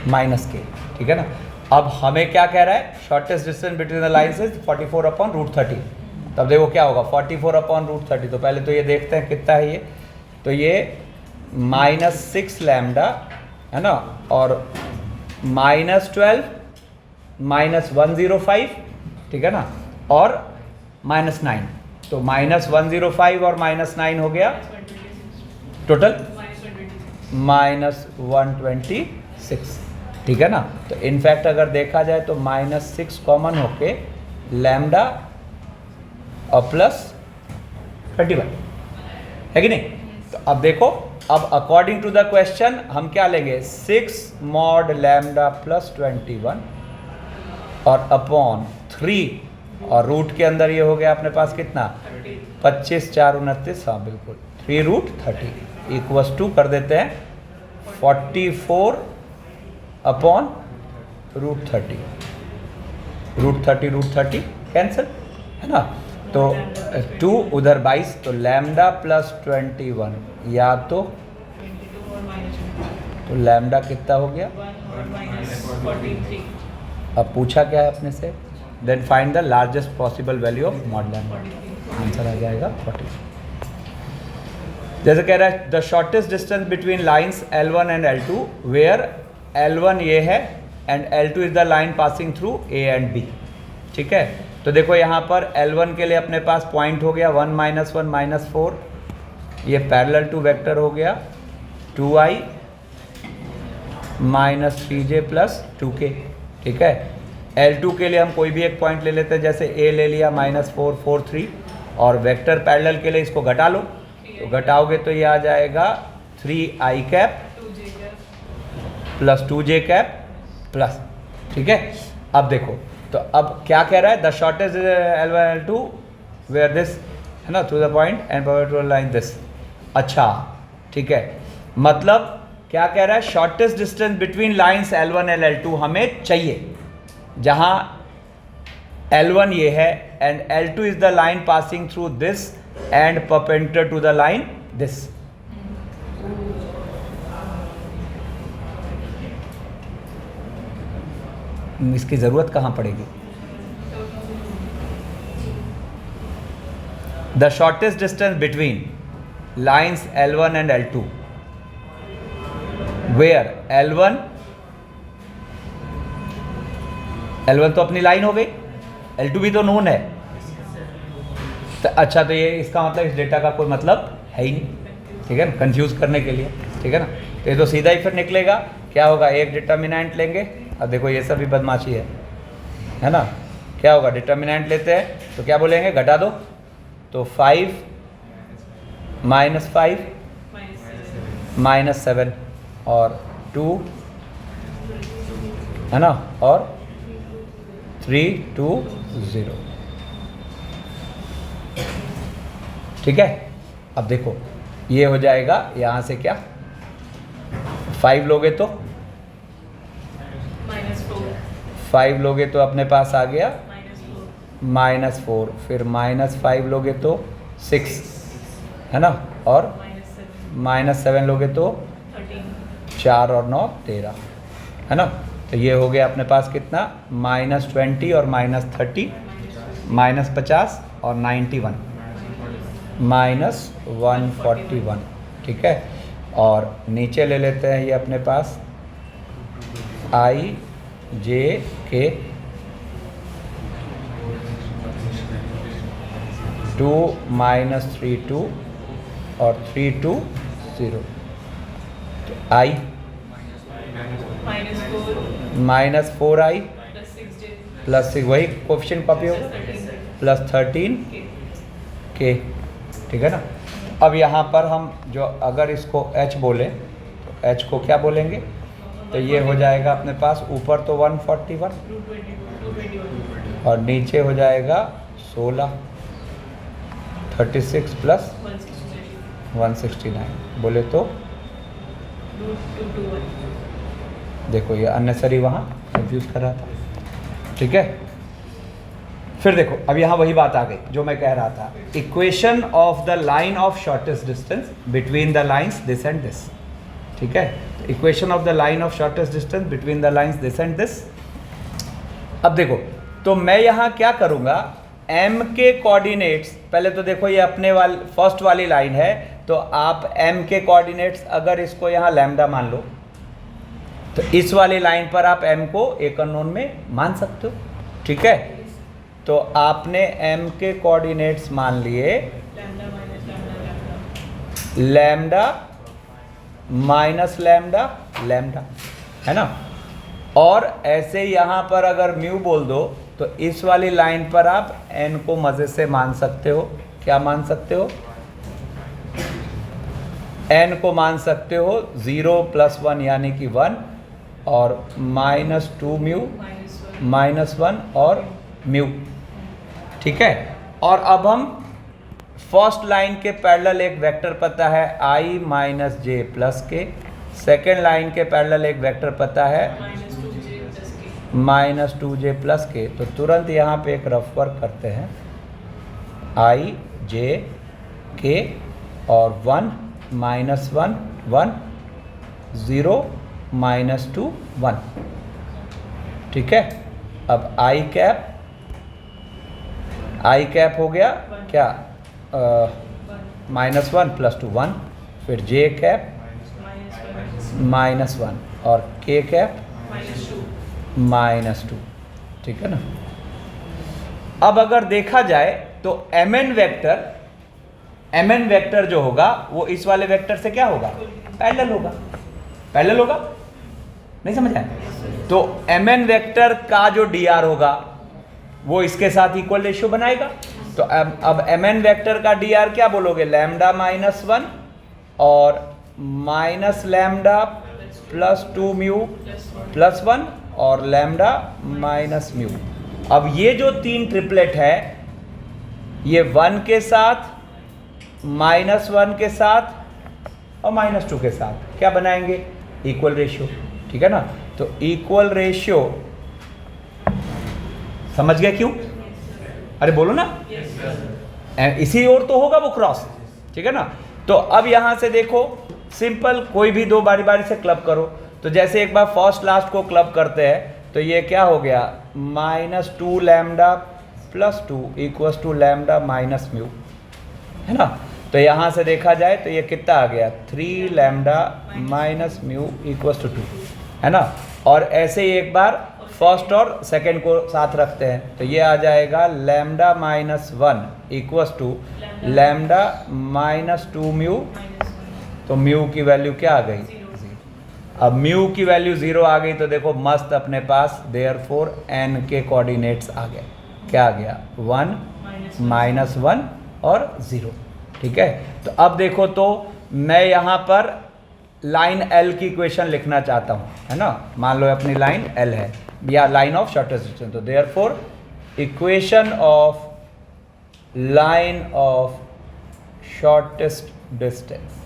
-k, ठीक है ना। अब हमें क्या कह रहा है, shortest distance between the lines is 44/√30। तब देखो क्या होगा 44/√30। तो पहले तो ये देखते हैं कितना है ये, तो ये -6 लैम्डा है ना, और -12 -105, ठीक है ना, और -9, तो -105 और -9 हो गया टोटल -126, ठीक है ना। तो इनफैक्ट अगर देखा जाए तो -6 कॉमन होके लैम्डा और +31 है कि नहीं। तो अब देखो, अब अकॉर्डिंग टू द क्वेश्चन हम क्या लेंगे, 6 mod लैम्डा +21 और अपॉन 3, और रूट के अंदर ये हो गया अपने पास कितना 25 4 29, हाँ बिल्कुल 3√30 इक्वस टू कर देते हैं 44/√30। √30 कैंसिल है ना, तो 2 उधर 22, तो लैम्डा +21 या तो लैम्डा कितना हो गया, अब पूछा क्या है अपने से, then find the largest possible value of mod lambda, answer आ जाएगा 40। जैसे कह रहा है the shortest distance between lines L1 and L2 where L1 ये है and L2 is the line passing through A and B, ठीक है। तो देखो यहाँ पर L1 के लिए अपने पास पॉइंट हो गया 1 -1 -4, ये पैरेलल टू वेक्टर हो गया 2i -3j + 2k, ठीक है। L2 के लिए हम कोई भी एक पॉइंट ले लेते हैं, जैसे A ले लिया -4 4 3, और वेक्टर पैरेलल के लिए इसको घटा लो, तो घटाओगे तो ये आ जाएगा 3i cap + 2j cap plus, ठीक है। अब देखो, तो अब क्या कह रहा है, the shortest L1 L2 where this है ना, through the point and to line this, अच्छा ठीक है। मतलब क्या कह रहा है, shortest distance between lines L1 and L2 हमें चाहिए, जहां L1 ये है and L2 is the line passing through this and perpendicular to the line this. इसकी जरूरत कहां पड़ेगी, the shortest distance between lines L1 and L2 where L1 तो अपनी लाइन हो गई, L2 भी तो नोन है, तो अच्छा तो ये इसका मतलब इस डेटा का कोई मतलब है ही नहीं, ठीक है ना, कंफ्यूज करने के लिए, ठीक है ना। तो ये तो सीधा ही फिर निकलेगा, क्या होगा, एक डिटर्मिनेंट लेंगे, अब देखो ये सब भी बदमाशी है ना, क्या होगा, डिटर्मिनेंट लेते हैं तो क्या बोलेंगे, घटा दो, तो 5 -5 -7 और 2 है ना, और 3 2 0, ठीक है। अब देखो ये हो जाएगा, यहाँ से क्या 5 लोगे तो -4 लोगे तो अपने पास आ गया -4, फिर -5 लोगे तो 6 है ना, और -7 लोगे तो 4 और 9 13 है ना। तो ये हो गया अपने पास कितना -20 और -30 -50 और 91 -141, ठीक है। और नीचे ले लेते हैं ये अपने पास I J K 2 -3 2 और 3 2 0, तो I -4i +6, वही कोफिशिएंट कॉपी होगा, +13k, ठीक है ना। अब यहाँ पर हम जो अगर इसको h बोले तो h को क्या बोलेंगे, तो ये हो जाएगा अपने पास ऊपर तो 141 और नीचे हो जाएगा 16, 36 + 169 बोले तो देखो ये अननेसरी वहाँ कंफ्यूज कर रहा था, ठीक है। फिर देखो अब यहाँ वही बात आ गई जो मैं कह रहा था, equation of the line of shortest distance between the lines this and this, ठीक है। Equation of the line of shortest distance between the lines this and this. अब देखो तो मैं यहाँ क्या करूँगा, m के कोऑर्डिनेट्स, पहले तो देखो ये अपने वाली फर्स्ट वाली लाइन है, तो आप m के कोऑर्डिनेट्स अगर इसको यहाँ लैम्डा मान लो, तो इस वाली लाइन पर आप m को एक अननोन में मान सकते हो, ठीक है। तो आपने m के कोऑर्डिनेट्स मान लिए लैम्डा माइनस लैम्डा लैम्डा, है ना। और ऐसे यहाँ पर अगर म्यू बोल दो तो इस वाली लाइन पर आप n को मज़े से मान सकते हो। क्या मान सकते हो? n को मान सकते हो 0 + 1 यानी कि 1 और -2 म्यू -1 और म्यू, ठीक है। और अब हम फर्स्ट लाइन के पैरेलल एक वेक्टर पता है i - j + k, second line के पैरेलल एक वेक्टर पता है -2j + k। तो तुरंत यहाँ पे एक रफ वर्क करते हैं, i j k और 1 -1 1 0 -2 1, ठीक है। अब i कैप हो गया क्या, -1 + 2 1, फिर j कैप -1 और k कैप -2, ठीक है ना। अब अगर देखा जाए तो mn वेक्टर जो होगा वो इस वाले वेक्टर से क्या होगा, पैरेलल होगा। पैरेलल होगा, नहीं समझ आया? तो mn वेक्टर का जो dr होगा वो इसके साथ इक्वल रेशियो बनाएगा। तो अब mn वेक्टर का dr क्या बोलोगे, लैम्डा -1 और माइनस लैम्डा +2 म्यू +1 और लैम्डा माइनस म्यू। अब ये जो तीन ट्रिपलेट है ये 1 के साथ, -1 के साथ और -2 के साथ क्या बनाएंगे, इक्वल रेशियो, ठीक है ना। तो इक्वल रेशियो, समझ गए क्यों? अरे बोलो ना, इसी ओर तो होगा वो क्रॉस, ठीक है ना। तो अब यहां से देखो, सिंपल कोई भी दो बारी बारी से क्लब करो। तो जैसे एक बार फर्स्ट लास्ट को क्लब करते हैं तो ये क्या हो गया, -2 लैम्डा +2 = लैम्डा माइनस म्यू, है ना। तो यहाँ से देखा जाए तो ये कितना आ गया, 3 लैम्डा माइनस म्यू = 2, है ना। और ऐसे ही एक बार फर्स्ट और सेकंड को साथ रखते हैं तो ये आ जाएगा लैम्डा -1 = लैम्डा -2 म्यू। तो म्यू की वैल्यू क्या आ गई, अब म्यू की वैल्यू 0 आ गई तो देखो मस्त अपने पास देयरफॉर n के कोऑर्डिनेट्स आ गए। क्या आ गया, 1 -1 और 0, ठीक है। तो अब देखो, तो मैं यहाँ पर लाइन L की इक्वेशन लिखना चाहता हूँ, है ना। मान लो अपनी लाइन L है या लाइन ऑफ शॉर्टेस्ट डिस्टेंस, तो therefore equation of line of shortest distance.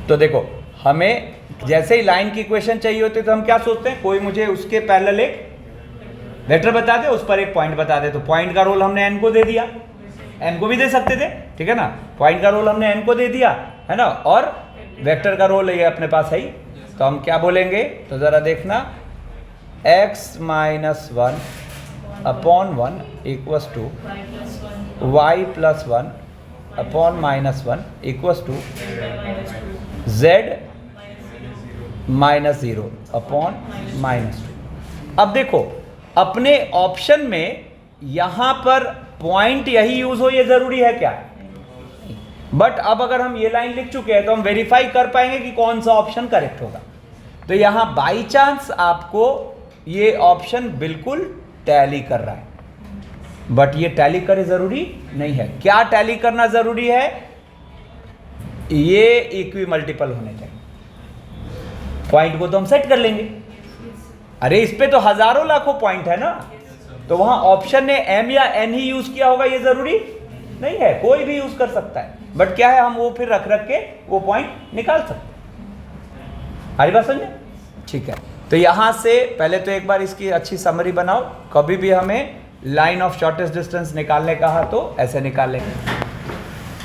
तो देखो, हमें जैसे ही लाइन की इक्वेशन चाहिए होती है तो हम क्या सोचते हैं, कोई मुझे उसके पैरेलल एक वेक्टर बता दे, उस पर एक पॉइंट बता दे। तो पॉइंट का रोल हमने n को दे दिया, m को भी दे सकते थे, ठीक है ना। पॉइंट का रोल हमने n को दे दिया, है ना। और वेक्टर का रोल ये अपने पास है ही, तो हम क्या बोलेंगे, तो ज़रा देखना, x - 1/1 = y + 1/-1 = z -0/-2। अब देखो, अपने ऑप्शन में यहां पर पॉइंट यही यूज हो ये जरूरी है क्या, बट अब अगर हम ये लाइन लिख चुके हैं तो हम वेरीफाई कर पाएंगे कि कौन सा ऑप्शन करेक्ट होगा। तो यहां बाई चांस आपको ये ऑप्शन बिल्कुल टैली कर रहा है, बट ये टैली करे जरूरी नहीं है। क्या टैली करना जरूरी है, ये इक्वी मल्टीपल होने चाहिए। पॉइंट को तो हम सेट कर लेंगे, अरे इस पे तो हजारों लाखों पॉइंट है ना, तो वहां ऑप्शन ने m या n ही यूज किया होगा ये जरूरी नहीं है, कोई भी यूज कर सकता है। बट क्या है, हम वो फिर रख के वो पॉइंट निकाल सकते हैं। हमारी बात समझे, ठीक है। तो यहां से पहले तो एक बार इसकी अच्छी समरी बनाओ, कभी भी हमें लाइन ऑफ शॉर्टेस्ट डिस्टेंस निकालने कहा तो ऐसे निकाल लेंगे।